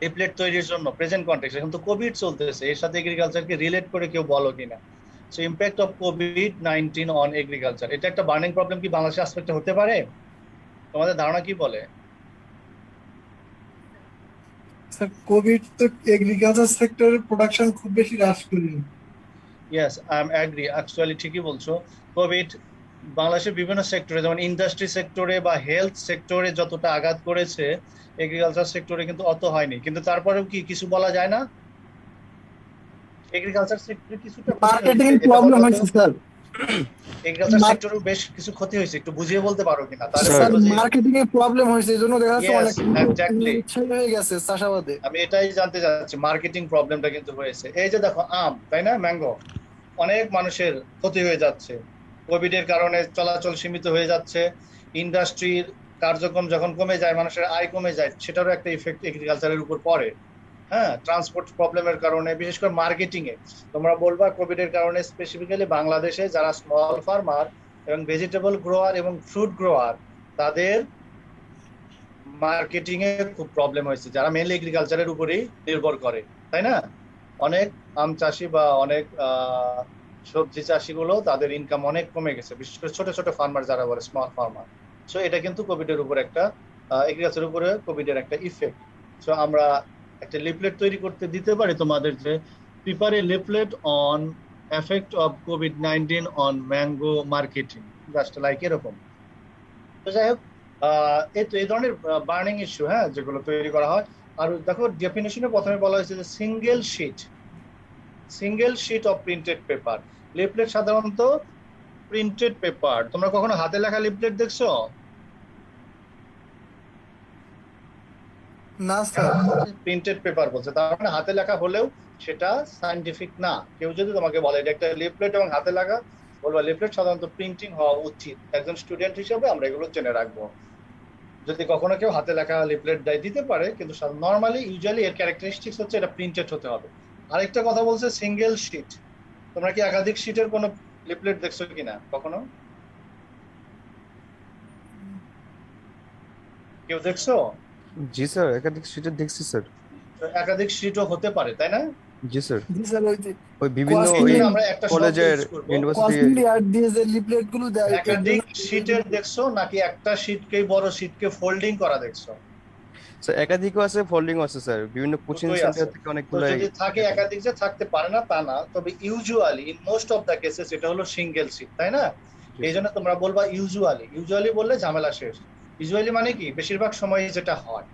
লিফলেট তৈরির জন্য প্রেজেন্ট কনটেক্সট, এখন তো কোভিড চলতেছে, এর সাথে এগ্রিকালচারকে রিলেট করে কেউ বলো কিনা। So impact of COVID-19 on agriculture, এটা একটা বার্নিং প্রবলেম কি বাংলাদেশের আসপেক্টে হতে পারে? তোমাদের ধারণা কি বলে? স্যার কোভিড তো এগ্রিকালচার সেক্টরের প্রোডাকশন খুব বেশি হ্রাস করেনি। Yes, I am agree, actually ঠিকই বলছো। কোভিড বাংলাদেশের বিভিন্ন সেক্টরে, যেমন ইন্ডাস্ট্রি সেক্টরে বা হেলথ সেক্টরে যতটা আঘাত করেছে, এগ্রিকালচার সেক্টরে কিন্তু অত হয়নি। কিন্তু তারপরেও কি কিছু বলা যায় না, এগ্রিকালচার সেক্টরে কিছুটা মার্কেটিং এর প্রবলেম হয়েছে স্যার। এগ্রিকালচার সেক্টরে বেশ কিছু ক্ষতি হয়েছে, একটু বুঝিয়ে বলতে পারো কিনা? তাহলে স্যার, স্যার বলবো যে মার্কেটিং এর প্রবলেম হয়েছে, এজন্য দেখা যাচ্ছে Yes, অনেক exactly. উৎসাহী হয়ে গেছে চাষাবাদে। আমি এটাই জানতে চাচ্ছি, মার্কেটিং প্রবলেমটা কিন্তু হয়েছে। এই যে দেখো আম, তাই না, ম্যাঙ্গো, অনেক মানুষের ক্ষতি হয়ে যাচ্ছে কোভিড এর কারণে, চলাচল সীমিত হয়ে যাচ্ছে, ইন্ডাস্ট্রির কার্যক্রম যখন কমে যায়, মানুষের আয় কমে যায়, সেটারও একটা ইফেক্ট এগ্রিকালচারের উপর পড়ে। হ্যাঁ, ট্রান্সপোর্ট প্রবলেমের কারণে, বিশেষ করে মার্কেটিং এ তোমরা বলবা কোভিড এর কারণে স্পেসিফিক্যালি বাংলাদেশে যারা স্মল ফার্মার এবং ভেজিটেবল গ্রোয়ার এবং ফ্রুট গ্রোয়ার, তাদের মার্কেটিং এ খুব প্রবলেম হয়েছে, যারা মেনলি এগ্রিকালচারের উপরেই নির্ভর করে, তাই না? অনেক আম চাষি বা অনেক সবজি চাষিগুলো তাদের ইনকাম অনেক কমে গেছে, বিশেষ করে ছোট ছোট ফার্মার যারা বলে স্মল ফার্মার। সো এটা কিন্তু কোভিডের উপর একটা এগ্রিকালচারের উপরে কোভিডের একটা ইফেক্ট। সো আমরা একটা লিফলেট তৈরি করতে দিতে পারি তোমাদের, যে প্রিপার এ leaflet on effect of COVID-19 on mango marketing, just like এরকম। তো যাই হোক, এই ধরনের বার্নিং ইস্যু, হ্যাঁ, যেগুলো তৈরি করা হয়। আর দেখো ডেফিনেশনে প্রথমে বলা হয়েছে যে single sheet of printed paper. Leaflet সাধারণত প্রিন্টেড পেপার। তোমরা কখনো হাতে লেখা লিফলেট দেখছো? না স্যার। প্রিন্টেড পেপার বলছে, তার মানে হাতে লেখা হলেও সেটা সায়েন্টিফিক না। কেউ যদি তোমাকে বলে এটা একটা লিফলেট এবং হাতে লেখা, বলবা লিফলেট সাধারণত প্রিন্টিং হওয়া উচিত। একজন স্টুডেন্ট হিসেবে আমরা এগুলো জেনে রাখবো। যদি কখনো কেউ হাতে লেখা লিফলেট দেয় দিতে পারে, কিন্তু নর্মালি ইউজুয়ালি এর ক্যারেক্টারিস্টিক্স হচ্ছে এটা প্রিন্টেড হতে হবে। আরেকটা কথা বলছে সিঙ্গেল শিট। তোমরা কি একাধিক শিটের কোনো লিফলেট দেখছো কিনা কখনো? কেউ দেখছো? জি স্যার, একাধিক সিটে দেখছি স্যার। তো একাধিক শিটও হতে পারে, তাই না? জি স্যার, জি স্যার, ওই যে ওই বিভিন্ন Cost ওই নিয়ে আমরা একটা শব্দ কলেজের use করবো। ইউনিভার্সিটি। কস্টলি আর্ট দিয়ে যে লিফলেট গুলো দেয় একাধিক শিটের দেখছো নাকি একটা শিটকেই বড় শিটকে ফোল্ডিং করা দেখছো? স্যার একাধিকও আছে, ফোল্ডিংও আছে স্যার, বিভিন্ন কোচিং দুটোই সেন্টার আছে। থেকে তো অনেকগুলো। যদি থাকে একাধিক, যে থাকতে পারে না তা না, তবে usually in most of the cases এটা হলো সিঙ্গেল শিট, তাই না? এই জন্য তোমরা বলবা ইউজুয়ালি বললে ঝামেলা শেষ। ইউজুয়ালি মানে কি বেশিরভাগ সময় যেটা হয়।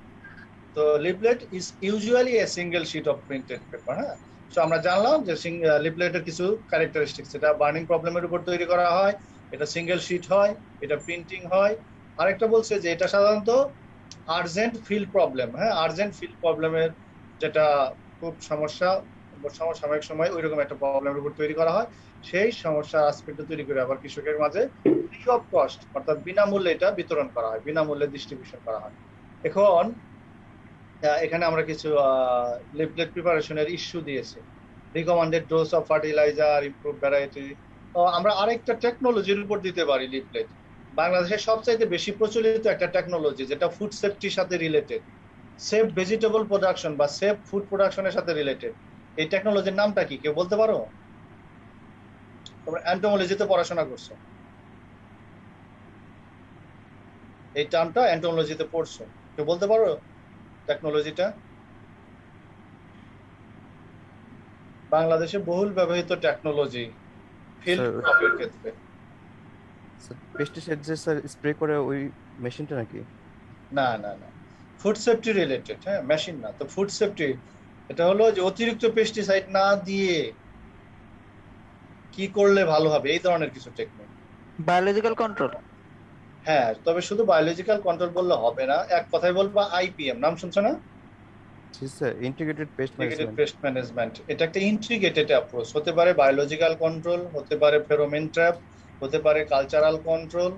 তো leaflet is usually a single sheet of printed paper. হ্যাঁ, সো আমরা জানলাম যে লিফলেটের কিছু ক্যারেক্টারিস্টিক্স। এটা বার্নিং প্রবলেমের উপর তৈরি করা হয়, এটা সিঙ্গেল শিট হয়, এটা প্রিন্টিং হয়। আরেকটা বলছে যে এটা সাধারণত আর্জেন্ট ফিল্ড প্রবলেম, হ্যাঁ, আর্জেন্ট ফিল্ড প্রবলেমের যেটা খুব সমস্যা সমসাময়িক সময় ওইরকম একটা প্রবলেমের উপর তৈরি করা হয়। সেই সমস্যার আসপেক্ট তৈরি করে আবার কৃষকের মাঝে ফ্রি অফ কস্ট, অর্থাৎ বিনামূল্যে এটা বিতরণ করা হয়, বিনামূল্যে ডিস্ট্রিবিউশন করা হয়। এখন এখানে আমরা কিছু লিফলেট প্রিপারেশনের ইস্যু দিয়েছি। Recommended dose of fertiliser, improve variety. আমরা আরেকটা টেকনোলজির উপর দিতে পারি লিফলেট। বাংলাদেশের সবচাইতে বেশি প্রচলিত একটা টেকনোলজি যেটা ফুড সেফটির সাথে রিলেটেড, সেফ ভেজিটেবল প্রোডাকশন বা সেফ ফুড প্রোডাকশনের সাথে রিলেটেড। এই টেকনোলজির নামটা কি কেউ বলতে পারো? তোমরা এন্টোমোলজিতে পড়াশোনা করছো, এই টার্মটা এন্টোমোলজিতে পড়ছো, কেউ বলতে পারো টেকনোলজিটা? বাংলাদেশে বহুল ব্যবহৃত টেকনোলজি ফিল্ড ক্রপের ক্ষেত্রে। পেস্টিসাইড যে স্যার স্প্রে করে ওই মেশিনটা নাকি? না না না, ফুড সেফটি রিলেটেড, হ্যাঁ, মেশিন না তো। ফুড সেফটি এটা হলো যে অতিরিক্ত পেস্টিসাইড না দিয়ে কি করলে ভালো হবে, এই ধরনের কিছু টেকনিক। Biological control. হ্যাঁ, তবে শুধু বায়োলজিক্যাল কন্ট্রোল বললে হবে না, এক কথায় বলবা আইপিএম, নাম শুনছো না? জি sir, integrated pest integrated management. Pest management. এটা একটা ইন্টিগ্রেটেড অ্যাপ্রোচ, হতে পারে বায়োলজিক্যাল কন্ট্রোল, হতে পারে ফেরোমেন ট্র্যাপ, হতে পারে কালচারাল কন্ট্রোল,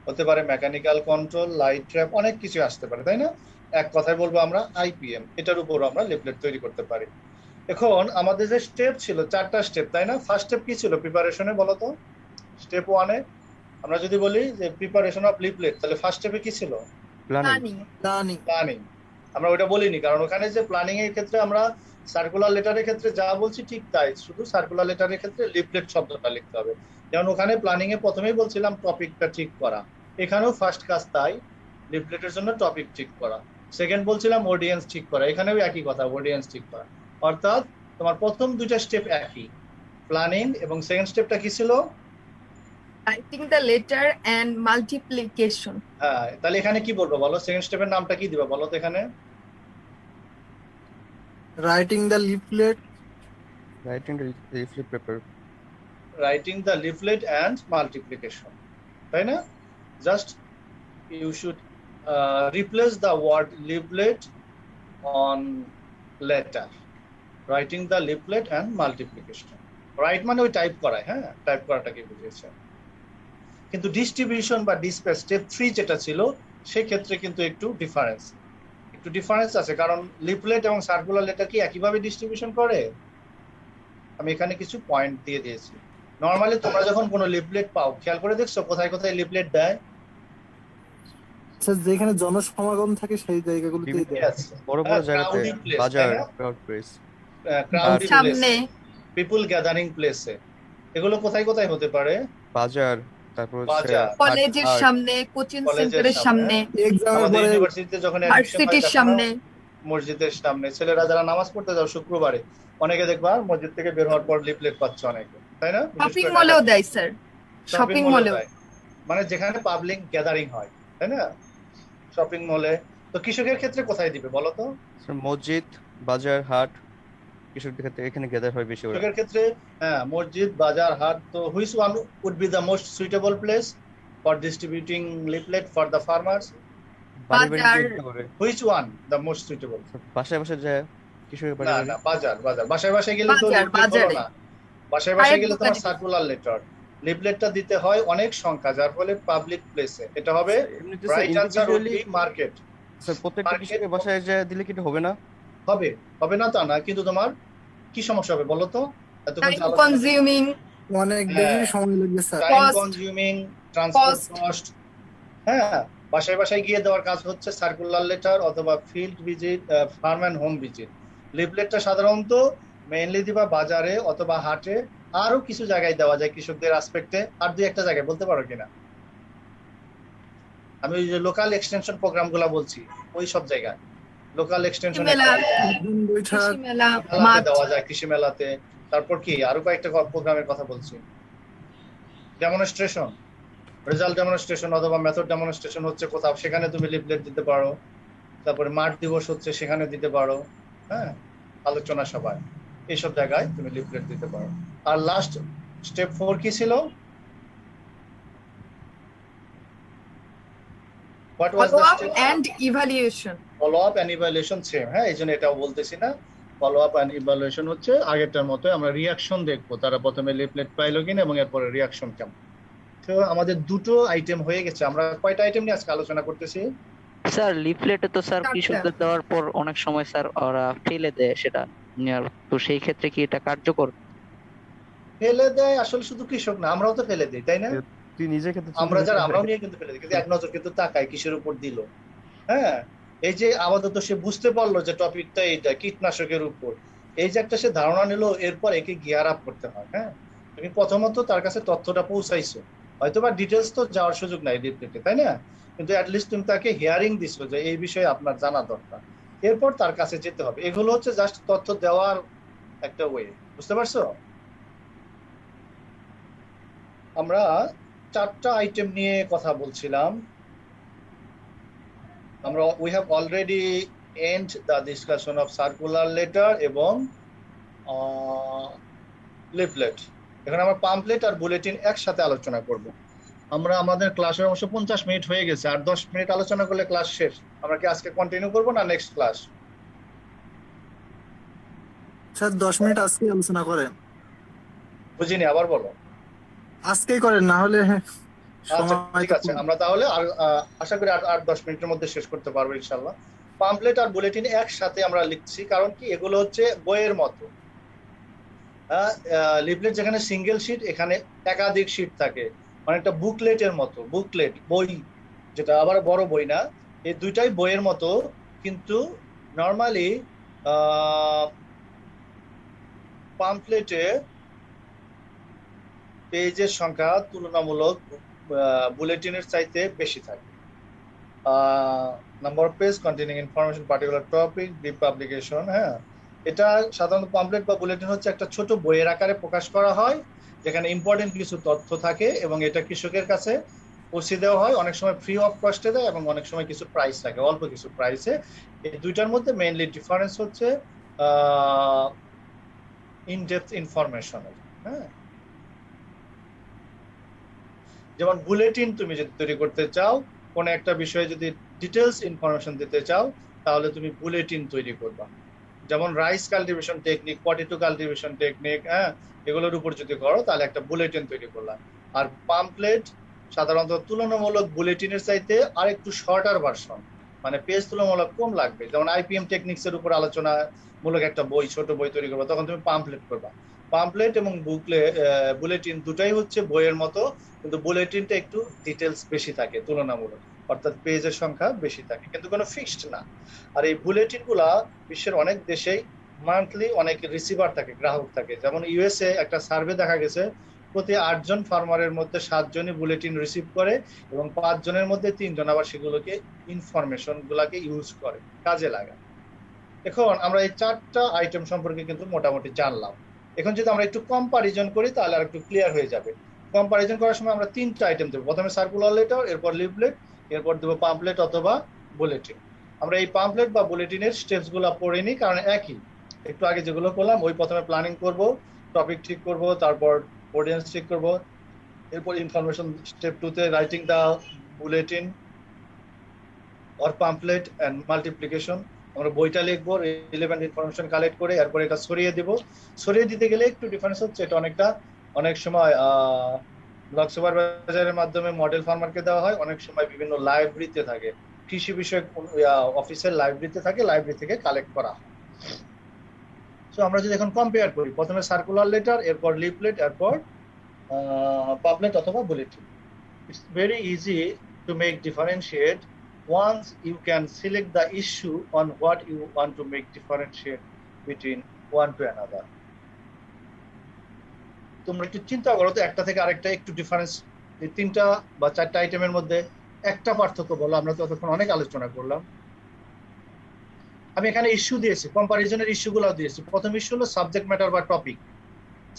হতে পারে মেকানিক্যাল কন্ট্রোল, লাইট ট্র্যাপ, অনেক কিছু আসতে পারে, তাই না? এক কথায় বলবো আমরা আইপিএম, এটার উপর আমরা লিফলেট তৈরি করতে পারি। এখন আমাদের যে স্টেপ ছিল 4টা স্টেপ, তাই না? ফার্স্ট স্টেপ কি ছিল প্রিপারেশনে, বলো তো? স্টেপ 1-এ আমরা যদি বলি যে প্রিপারেশন অফ লিফলেট, তাহলে ফার্স্ট স্টেপে কি ছিল? প্ল্যানিং। প্ল্যানিং। আমরা ওটা বলিনি, কারণ ওখানে যে প্ল্যানিং এর ক্ষেত্রে আমরা সার্কুলার লেটারের ক্ষেত্রে যা বলছি ঠিক তাই, শুধু সার্কুলার লেটারের ক্ষেত্রে লিফলেট শব্দটা লিখতে হবে। যেমন ওখানে প্ল্যানিং এ প্রথমেই বলছিলাম টপিকটা ঠিক করা, এখানেও ফার্স্ট কাজ তাই, লিফলেটের জন্য টপিক ঠিক করা। সেকেন্ড বলছিলাম অডিয়েন্স ঠিক করা, এখানেও একই কথা, অডিয়েন্স ঠিক করা। অর্থাৎ তোমার প্রথম দুইটা স্টেপ একই, প্ল্যানিং, এবং সেকেন্ড স্টেপটা কি ছিল? Writing the letter and multiplication. হ্যাঁ, তাহলে এখানে কি বলবো বলো? সেকেন্ড স্টেপের নামটা কি দিবা বলো তো এখানে? Writing the leaflet. Writing leaflet paper. Writing the leaflet and multiplication, তাই না? Just you should replace the word leaflet on letter. Writing the leaflet and multiplication. Right মানে ওই টাইপ করায়, হ্যাঁ, টাইপ করাটাকে বুঝিয়েছে। কিন্তু ডিস্ট্রিবিউশন বা ডিসপ্যাচ স্টেপ 3 যেটা ছিল, সেক্ষেত্রে কিন্তু একটু ডিফারেন্স আছে, কারণ লিফলেট এবং সার্কুলার লেটার কি একইভাবে ডিস্ট্রিবিউশন করে? আমি এখানে কিছু পয়েন্ট দিয়ে দিয়েছি। নরমালি তোমরা যখন কোনো লিফলেট পাও, খেয়াল করে দেখছো কোথায় কোথায় লিফলেট দেয়? স্যার যেখানে জনসমাগম থাকে সেই জায়গাগুলোতেই দেয়। বড় বড় জায়গাতে, বাজার, ক্রাউড প্লেস, ক্রাউডি সামনে পিপল গ্যাদারিং প্লেসে। এগুলো কোথায় কোথায় হতে পারে? বাজার, তারপর হচ্ছে বাজার, কলেজের হাট। সামনে, কোচিং কলেজের সেন্টারের সামনে, সামনে, এক্সামের আমাদের পরে ইউনিভার্সিটিতে যখন অ্যাডমিশন হয় ভার্সিটির তখনও সামনে। মসজিদের সামনে। ছেলেরা যারা নামাজ পড়তে যাও শুক্রবারে, অনেকে দেখবা মসজিদ থেকে বের হওয়ার পর লিফলেট পাচ্ছে অনেকে, তাই না? বিশেষ শপিং করে মলেও ঢাকাতে দেয় স্যার, শপিং শপিং মলেও মলেও। দেয়, মানে যেখানে পাবলিক গ্যাদারিং হয়, তাই না? শপিং মলে। তো কৃষকের ক্ষেত্রে কোথায় দিবে বলো তো? স্যার মসজিদ, বাজার, হাট, কৃষকদের ক্ষেত্রে এখানে গ্যাদার হয় বেশি ওরা। কৃষকের ক্ষেত্রে হ্যাঁ, মসজিদ, বাজার, হাট। তো which one would be the most suitable place for distributing leaflet for the farmers? বাড়ি বাড়ি বাজার। গিয়ে দিতে পারে। Which one the most suitable? বাসায় বাসায় যায় কৃষকের বাড়ি না বাড়ি। না, বাজার, বাজার। বাসায় বাসায় গেলে তো বাজার, লিফলেট হলো বাজারে। না। বাসায় বাসায় চায়ের গেলে তোমার দোকানে দিবে। Circular letter. লিফলেটটা দিতে হয় অনেক সংখ্যা, যার ফলে পাবলিক প্লেসে। এটা হবে এমনিতে sir right answer would individually be market. Sir প্রত্যেকটা মার্কেট কৃষকের বাসায় যায় দিলে কি এটা হবে না? হবে, হবে না তা না, কিন্তু তোমার কি সমস্যা হবে বলো তো? এতক্ষণ টাইম যে আলোচনা কনজিউমিং, অনেক হ্যাঁ, বেশি সময় লাগবে sir. Time Cost, consuming, transport cost। Cost. হ্যাঁ, বাসায় বাসায় গিয়ে দেওয়ার কাজ হচ্ছে সার্কুলার লেটার অথবা field visit, farm and home visit. লিফলেটটা সাধারণত মেইনলি দিবা বাজারে অথবা হাটে, আরো কিছু জায়গায় দেওয়া যায় কৃষকদের আসপেক্টে। আর দুই একটা জায়গায় বলতে পারো কিনা? আমি ওই যে লোকাল এক্সটেনশন প্রোগ্রাম গুলা বলছি, ওই সব জায়গায় লোকাল এক্সটেনশন মেলা, বৈঠক, কৃষি মেলা, মেলাতে মাঠ। দেওয়া যায়, কৃষি মেলাতে। তারপর কি আরো কয়েকটা প্রোগ্রামের কথা বলছি, ডেমনস্ট্রেশন, রেজাল্ট ডেমনস্ট্রেশন অথবা মেথড ডেমনস্ট্রেশন হচ্ছে কোথাও, সেখানে তুমি লিফলেট দিতে পারো। তারপরে মাঠ দিবস হচ্ছে, সেখানে দিতে পারো। হ্যাঁ, আলোচনা সভায়, এইসব জায়গায় তুমি লিফলেট দিতে পারো। আর লাস্ট স্টেপ 4 কি ছিল? What was follow the up step? And evaluation. Follow up and evaluation same. হ্যাঁ, এই জন্য এটাও বলতেছি না। ফলো আপ এন্ড ইভালুয়েশন হচ্ছে আগেরটার মতো, আমরা রিয়াকশন দেখবো, তারা প্রথমে লিফলেট পাইলো কিনা এবং এরপরে রিয়াকশন কেমন। তো আমাদের দুটো আইটেম হয়ে গেছে। আমরা কয়টা আইটেম নিয়ে আজকে আলোচনা করতেছি? স্যার লিফলেটে তো স্যার চারটা। কৃষকদের দেওয়ার পর অনেক সময় স্যার ওরা ফেলে দেয় সেটা নেওয়ার, তো সেই ক্ষেত্রে কি এটা কার্যকর? ফেলে দেয় আসলে শুধু কৃষক না, আমরাও তো ফেলে দিই, তাই না? তুই নিজের ক্ষেত্রে আমরা যারা, আমরাও নিয়ে কিন্তু ফেলে দিই, কিন্তু এক নজর কিন্তু তাকাই কিসের উপর দিল। হ্যাঁ, এই যে আপাতত সে বুঝতে পারলো যে টপিকটা এইটা কীটনাশকের উপর, এই যে একটা সে ধারণা নিল, এরপর একে গিয়ার আপ করতে হয়। হ্যাঁ, তুমি প্রথমত তার কাছে তথ্যটা পৌঁছাইছো, হয়তো বা ডিটেলস তো যাওয়ার সুযোগ নাই লিফলেটে, তাই না? কিন্তু অ্যাটলিস্ট তুমি তাকে হিয়ারিং দিছো যে এই বিষয়ে আপনার জানা দরকার, এরপর তার কাছে যেতে হবে। এগুলো হচ্ছে জাস্ট তথ্য দেওয়ার একটা ওয়ে, বুঝতে পারছো? আমরা 4টা আইটেম নিয়ে কথা বলছিলাম। আমরা we have already end the discussion of circular letter এবং লিফলেট। এখন আমরা পাম্পলেট আর বুলেটিন একসাথে আলোচনা করব। আমরা আমাদের ক্লাসের অবশ্য 50 মিনিট হয়ে গেছে, আর 10 মিনিট আলোচনা করলে ক্লাস শেষ। আমরা কি আজকে কন্টিনিউ করব না নেক্সট ক্লাস? স্যার 10 মিনিট আজকে আলোচনা করেন, বুঝিনি, আবার বলো। আজকেই করেন, না হলে আচ্ছা সময় ঠিক আছে, আমরা তাহলে আর আশা করি আর 10 মিনিটের মধ্যে শেষ করতে পারবো ইনশাআল্লাহ। পাম্পলেট আর বুলেটিন একসাথে আমরা লিখছি, কারণ কি এগুলো হচ্ছে বইয়ের মতো। লিফলেট যেখানে সিঙ্গেল শিট, এখানে একাধিক শিট থাকে, অনেকটা বুকলেটের মতো। বুকলেট বই, যেটা আবার বড় বই না, এই দুইটাই বইয়ের মতো, কিন্তু নর্মালি পাম্পলেটে পেজের সংখ্যা তুলনামূলক বুলেটিনের চাইতে বেশি থাকে। Number of page containing information particular topic, brief publication. হ্যাঁ, এটা সাধারণত পাম্পলেট বা বুলেটিন হচ্ছে একটা ছোট বইয়ের আকারে প্রকাশ করা হয়, যেখানে ইম্পর্টেন্ট কিছু তথ্য থাকে এবং এটা কৃষকের কাছে পৌঁছে দেওয়া হয়। অনেক সময় ফ্রি অফ কস্টে দেয় এবং অনেক সময় কিছু প্রাইস থাকে, অল্প কিছু প্রাইসে। এই দুইটার মধ্যে মেইনলি ডিফারেন্স হচ্ছে ইন ডেপথ ইনফরমেশনের। হ্যাঁ, যেমন বুলেটিন তুমি যদি তৈরি করতে চাও, কোন একটা বিষয়ে যদি ডিটেলস ইনফরমেশন দিতে চাও, তাহলে তুমি বুলেটিন তৈরি করবা। যেমন rice cultivation technique, potato cultivation technique, হ্যাঁ, এগুলোর উপর যদি করো তাহলে একটা বুলেটিন তৈরি করলাম। আর পাম্পলেট সাধারণত তুলনামূলক বুলেটিনের চাইতে আর একটু শর্টার ভার্সন, মানে পেজ তুলনামূলক কম লাগবে। যেমন আইপিএম টেকনিক্স এর উপর আলোচনামূলক একটা বই, ছোট বই তৈরি করবা, তখন তুমি পাম্পলেট করবা। পাম্পলেট এবং বুলেটিন দুটাই হচ্ছে বইয়ের মতো, কিন্তু বুলেটিনটা একটু ডিটেলস বেশি থাকে তুলনামূলক, অর্থাৎ পেজের সংখ্যা বেশি থাকে, কিন্তু কোনো ফিক্সড না। আর এই বুলেটিন গুলা বিশ্বের অনেক দেশেই মান্থলি অনেক রিসিভার থাকে, গ্রাহক থাকে। যেমন ইউএসএ একটা সার্ভে দেখা গেছে প্রতি 8 জন ফার্মারের মধ্যে 7 জনই বুলেটিন রিসিভ করে এবং 5 জনের মধ্যে 3 জন আবার সেগুলোকে ইনফরমেশন গুলাকে ইউজ করে, কাজে লাগায়। এখন আমরা এই 4টা আইটেম সম্পর্কে কিন্তু মোটামুটি জানলাম। এখন যদি আমরা একটু কম্পারিজন করি তাহলে আর একটু ক্লিয়ার হয়ে যাবে। কম্পারিজন করার সময় আমরা 3টা আইটেম দেবো, প্রথমে সার্কুলার লেটার, এরপর লিফলেট, এরপর দেবো পাম্পলেট অথবা বুলেটিন। আমরা এই পাম্পলেট বা বুলেটিনের স্টেপস গুলা পড়ে নিই, কারণ একই, একটু আগে যেগুলো করলাম ওই প্রথমে প্ল্যানিং করব, টপিক ঠিক করব, তারপর অডিয়েন্স ঠিক করব, এরপর ইনফরমেশন স্টেপ 2তে writing the bulletin or pamphlet and multiplication. আমরা বইটা লিখবো, রিলেভেন্ট ইনফরমেশন কালেক্ট করে, এরপর এটা ছড়িয়ে দিব। ছড়িয়ে দিতে গেলে একটু ডিফারেন্স হচ্ছে, এটা অনেক সময় ব্লক সুপারভাইজারের মাধ্যমে মডেল ফার্মারকে দেওয়া হয়, অনেক সময় বিভিন্ন লাইব্রেরিতে থাকে, কৃষি বিষয়ক অফিসের লাইব্রেরিতে থাকে, লাইব্রেরি থেকে কালেক্ট করা হয়। সো আমরা যদি এখন কম্পেয়ার করি, প্রথমে সার্কুলার লেটার, এরপর লিফলেট, এরপর পাম্পলেট অথবা bulletin. It's very easy to make differentiate once you can select the issue on what you want to make differentiate between one to another. তোমরা একটু চিন্তা করো তো, একটা থেকে আরেকটা একটু ডিফারেন্স, এই 3টা বা 4টা আইটেমের মধ্যে একটা পার্থক্য বলো। আমরা তো ততক্ষণ অনেক আলোচনা করলাম। আমি এখানে ইস্যু দিয়েছি, কম্পারিজনের ইস্যুগুলো দিয়েছি। প্রথম ইস্যু হলো সাবজেক্ট ম্যাটার বা টপিক।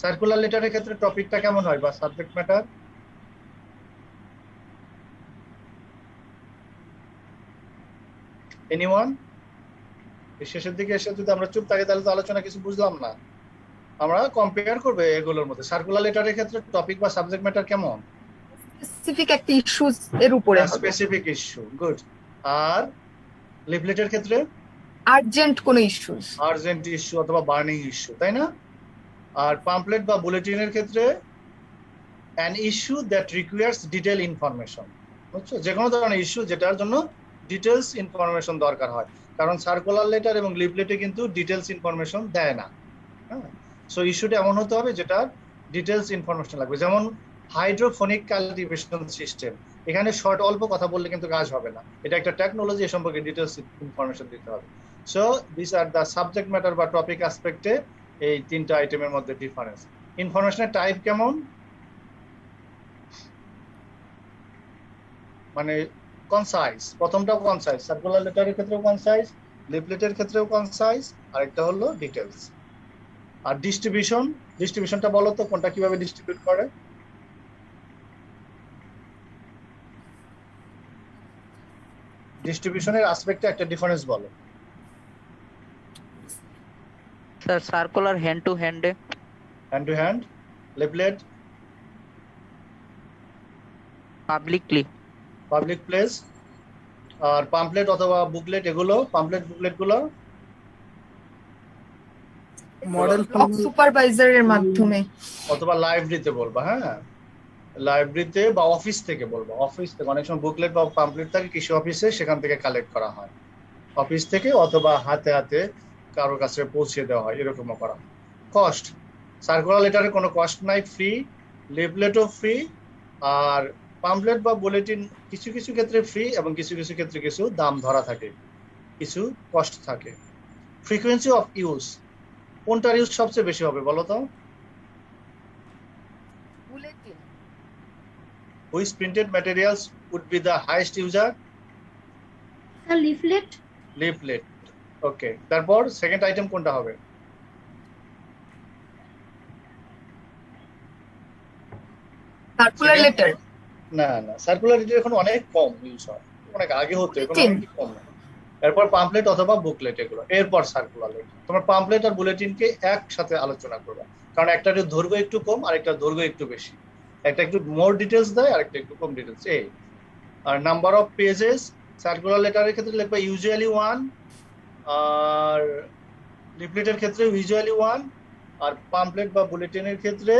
সার্কুলার লেটারের ক্ষেত্রে টপিকটা কেমন হয় বা সাবজেক্ট ম্যাটার? এনিওয়ান? শেষের দিকে এসে যদি আমরা চুপ থাকি তাহলে তো আলোচনা কিছু বুঝলাম না। আমরা কম্পেয়ার করবে এগুলোর মধ্যে। সার্কুলার লেটারের ক্ষেত্রে টপিক বা সাবজেক্ট ম্যাটার কেমন? স্পেসিফিক একটা ইস্যুস এর উপরে হবে, স্পেসিফিক ইস্যু, গুড। আর লিফলেটের ক্ষেত্রে আর্জেন্ট কোন ইস্যুস, আর্জেন্ট ইস্যু অথবা বার্নিং ইস্যু, তাই না? আর পাম্পলেট বা বুলেটিনের ক্ষেত্রে an issue that requires detailed information, বুঝছো? যে কোনো ধরনের ইস্যু যেটার জন্য ডিটেলস ইনফরমেশন দরকার হয়, কারণ সার্কুলার লেটার এবং লিফলেটে কিন্তু ডিটেলস ইনফরমেশন দেয় না। হ্যাঁ, সো ইস্যুটা এমন হতে হবে যেটার ডিটেলস ইনফরমেশন লাগবে। যেমন হাইড্রোফোনিক কাল্টিভেশন সিস্টেম, এখানে শর্ট অল্প কথা বললে কিন্তু কাজ হবে না, এটা একটা টেকনোলজি, এ সম্পর্কে ডিটেলস ইনফরমেশন দিতে হবে। So this are the subject matter বা টপিক অ্যাসপেক্টে এই 3টা আইটেমের মধ্যে ডিফারেন্স। ইনফরমেশনের টাইপ কেমন? মানে কনসাইজ, প্রথমটাও কনসাইজ, সার্কুলার লেটারের ক্ষেত্রেও কনসাইজ, লিফলেটের ক্ষেত্রেও কনসাইজ, আরেকটা হলো ডিটেলস। আর ডিস্ট্রিবিউশনটা বলো তো, কোনটা কিভাবে ডিস্ট্রিবিউট করে? ডিস্ট্রিবিউশনের অ্যাসপেক্টে একটা ডিফারেন্স বলো। স্যার সার্কুলার হ্যান্ড টু হ্যান্ডে, hand to hand. Leaflet publicly, public place. আর পাম্পলেট অথবা বুকলেট, এগুলো পাম্পলেট বুকলেট গুলো মডেল সুপারভাইজারের মাধ্যমে অথবা লাইব্রেরিতে বলবা। হ্যাঁ, লাইব্রেরিতে বা অফিস থেকে বলবো, অফিস থেকে। অনেক সময় বুকলেট বা পাম্পলেট থাকে কৃষি অফিসে, সেখান থেকে কালেক্ট করা হয় অফিস থেকে, অথবা হাতে হাতে কারোর কাছে পৌঁছে দেওয়া হয়, এরকমও করা হয়। কস্ট, সার্কুলার লেটারে কোনো কস্ট নাই, ফ্রি। লিফলেটও ফ্রি। আর পাম্পলেট বা বুলেটিন কিছু কিছু ক্ষেত্রে ফ্রি এবং কিছু কিছু ক্ষেত্রে কিছু দাম ধরা থাকে, কিছু কস্ট থাকে। ফ্রিকোয়েন্সি অফ ইউজ, কোনটার ইউজ সবচেয়ে বেশি হবে বলো তো? Bulletin. Which printed materials would be the highest user? Sir leaflet. Leaflet, okay. তারপর সেকেন্ড আইটেম কোনটা হবে? Circular letter. না না, সার্কুলার লেটার এখন অনেক কম ইউজ হয়, অনেক আগে হতো, এখন অনেক কম। এরপর পাম্পলেট অথবা বুকলেট, এগুলো। এরপর সার্কুলার লেটার। তোমার পাম্পলেট আর বুলেটিনকে একসাথে আলোচনা করবে, কারণ একটার দৈর্ঘ্য একটু কম আর একটা দৈর্ঘ্য একটু বেশি, একটা একটু মোর ডিটেলস দেয় আর একটা একটু কম ডিটেলস। এই আর নাম্বার অফ পেজেস, সার্কুলার লেটারের ক্ষেত্রে লিখবে ইউজুয়ালি 1, আর লিফলেটের ক্ষেত্রে ইউজুয়ালি 1, আর পাম্পলেট বা বুলেটিনের ক্ষেত্রে,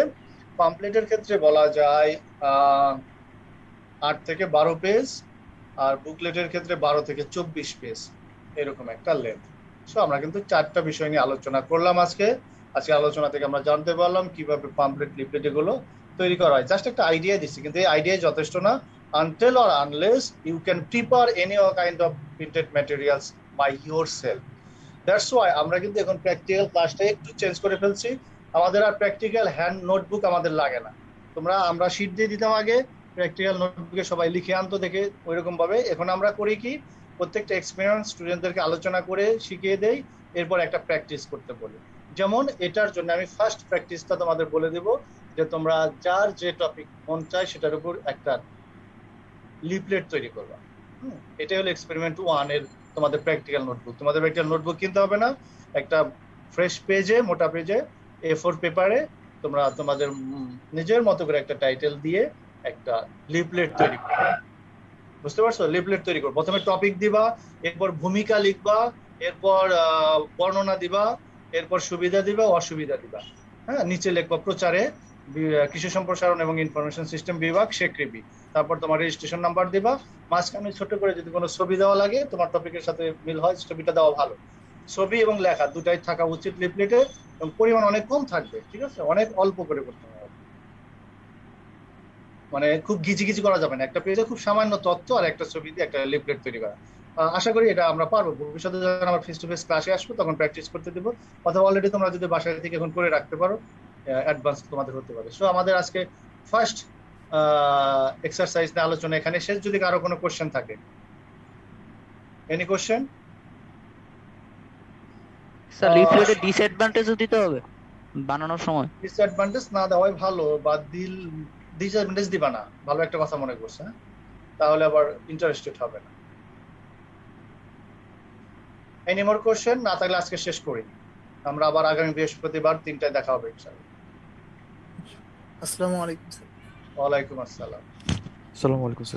পাম্পলেটের ক্ষেত্রে বলা যায় 8 থেকে 12 পেজ, আর বুকলেটের ক্ষেত্রে 12 থেকে 24 পেজ, এরকম একটা লেন্থ। সো আমরা কিন্তু 4টা বিষয় নিয়ে আলোচনা করলাম আজকে আলোচনা থেকে আমরা জানতে পারলাম কিভাবে পাম্পলেট, লিফলেট এগুলো তৈরি করা হয়। জাস্ট একটা আইডিয়া দিচ্ছি, কিন্তু এই আইডিয়া যথেষ্ট না until or unless you can prepare any kind of printed materials by yourself. That's why আমরা কিন্তু এখন প্র্যাকটিক্যাল ক্লাসটা একটু চেঞ্জ করে ফেলছি। আমাদের আর প্র্যাকটিক্যাল হ্যান্ড নোটবুক আমাদের লাগে না, আমরা শীট দিয়ে দিতাম আগে, প্র্যাকটিক্যাল নোটবুকে সবাই লিখে আনতো দেখে ওইরকম ভাবে। এখন আমরা করি কি, প্রত্যেকটা এক্সপেরিমেন্ট স্টুডেন্টদেরকে আলোচনা করে শিখিয়ে দেই, এরপর একটা প্র্যাকটিস করতে বলি। যেমন এটার জন্য আমি ফার্স্ট প্র্যাকটিসটা তোমাদের বলে দেব, যে তোমরা যার যে টপিক মন চায় সেটার উপর একটা লিফলেট তৈরি করবা। এটা হলো এক্সপেরিমেন্ট 1 এর তোমাদের প্র্যাকটিক্যাল নোটবুক। তোমাদের প্র্যাকটিক্যাল নোটবুক কিনতে হবে না, একটা ফ্রেশ পেজে, মোটা পেজে, A4 পেপারে তোমরা তোমাদের নিজের মতো করে একটা টাইটেল দিয়ে একটা লিফলেট তৈরি করবে। বুঝতে পারছো? লিফলেট তৈরি করো, প্রথমে টপিক দিবা, এরপর ভূমিকা লিখবা, এরপর বর্ণনা দিবা, এরপর সুবিধা দিবা, অসুবিধা দিবা। হ্যাঁ, নিচে লিখবা প্রচারে কৃষি সম্প্রসারণ এবং ইনফরমেশন সিস্টেম বিভাগ, শেকৃবি। তারপর তোমার রেজিস্ট্রেশন নাম্বার দিবা, মাঝখানে ছোট করে যদি কোনো ছবি দেওয়া লাগে, তোমার টপিকের সাথে মিল হয়, ছবিটা দেওয়া ভালো। ছবি এবং লেখা দুটাই থাকা উচিত লিফলেটে, এবং পরিমাণ অনেক কম থাকবে, ঠিক আছে? অনেক অল্প করে করতে হবে, মানে খুব গিজি করা যাবে না। একটা পেজে খুব সামান্য তথ্য আর একটা ছবি দিয়ে একটা লিফলেট তৈরি করা। আশা করি এটা আমরা পারবো। ভবিষ্যতে যখন আমরা ফেস টু ফেস ক্লাসে আসবো তখন প্র্যাকটিস করতে দেবো, অথবা অলরেডি তোমরা যদি বাসায় থেকে এখন করে রাখতে পারো, অ্যাডভান্স তোমাদের হতে পারে। সো আমাদের আজকে ফার্স্ট এক্সারসাইজ নিয়ে আলোচনা এখানে শেষ। যদি কারো কোনো কোশ্চেন থাকে, এনি কোশ্চেন? স্যার লিফলেটের ডিসঅ্যাডভান্টেজও দিতে হবে বানানোর সময়? ডিসঅ্যাডভান্টেজ না দেওয়াই ভালো, বা ডিসঅ্যাডভান্টেজ দিবা না, ভালো একটা কথা মনে করছে, হ্যাঁ? তাহলে আবার ইন্টারেস্টেড হবে না। Any more question? না থাকলে আজকে শেষ করি, আমরা আবার আগামী বৃহস্পতিবার 3টায় দেখা হবে ইনশাআল্লাহ। আসসালামু আলাইকুম স্যার। ওয়ালাইকুম আসসালাম। আসসালামু আলাইকুম স্যার।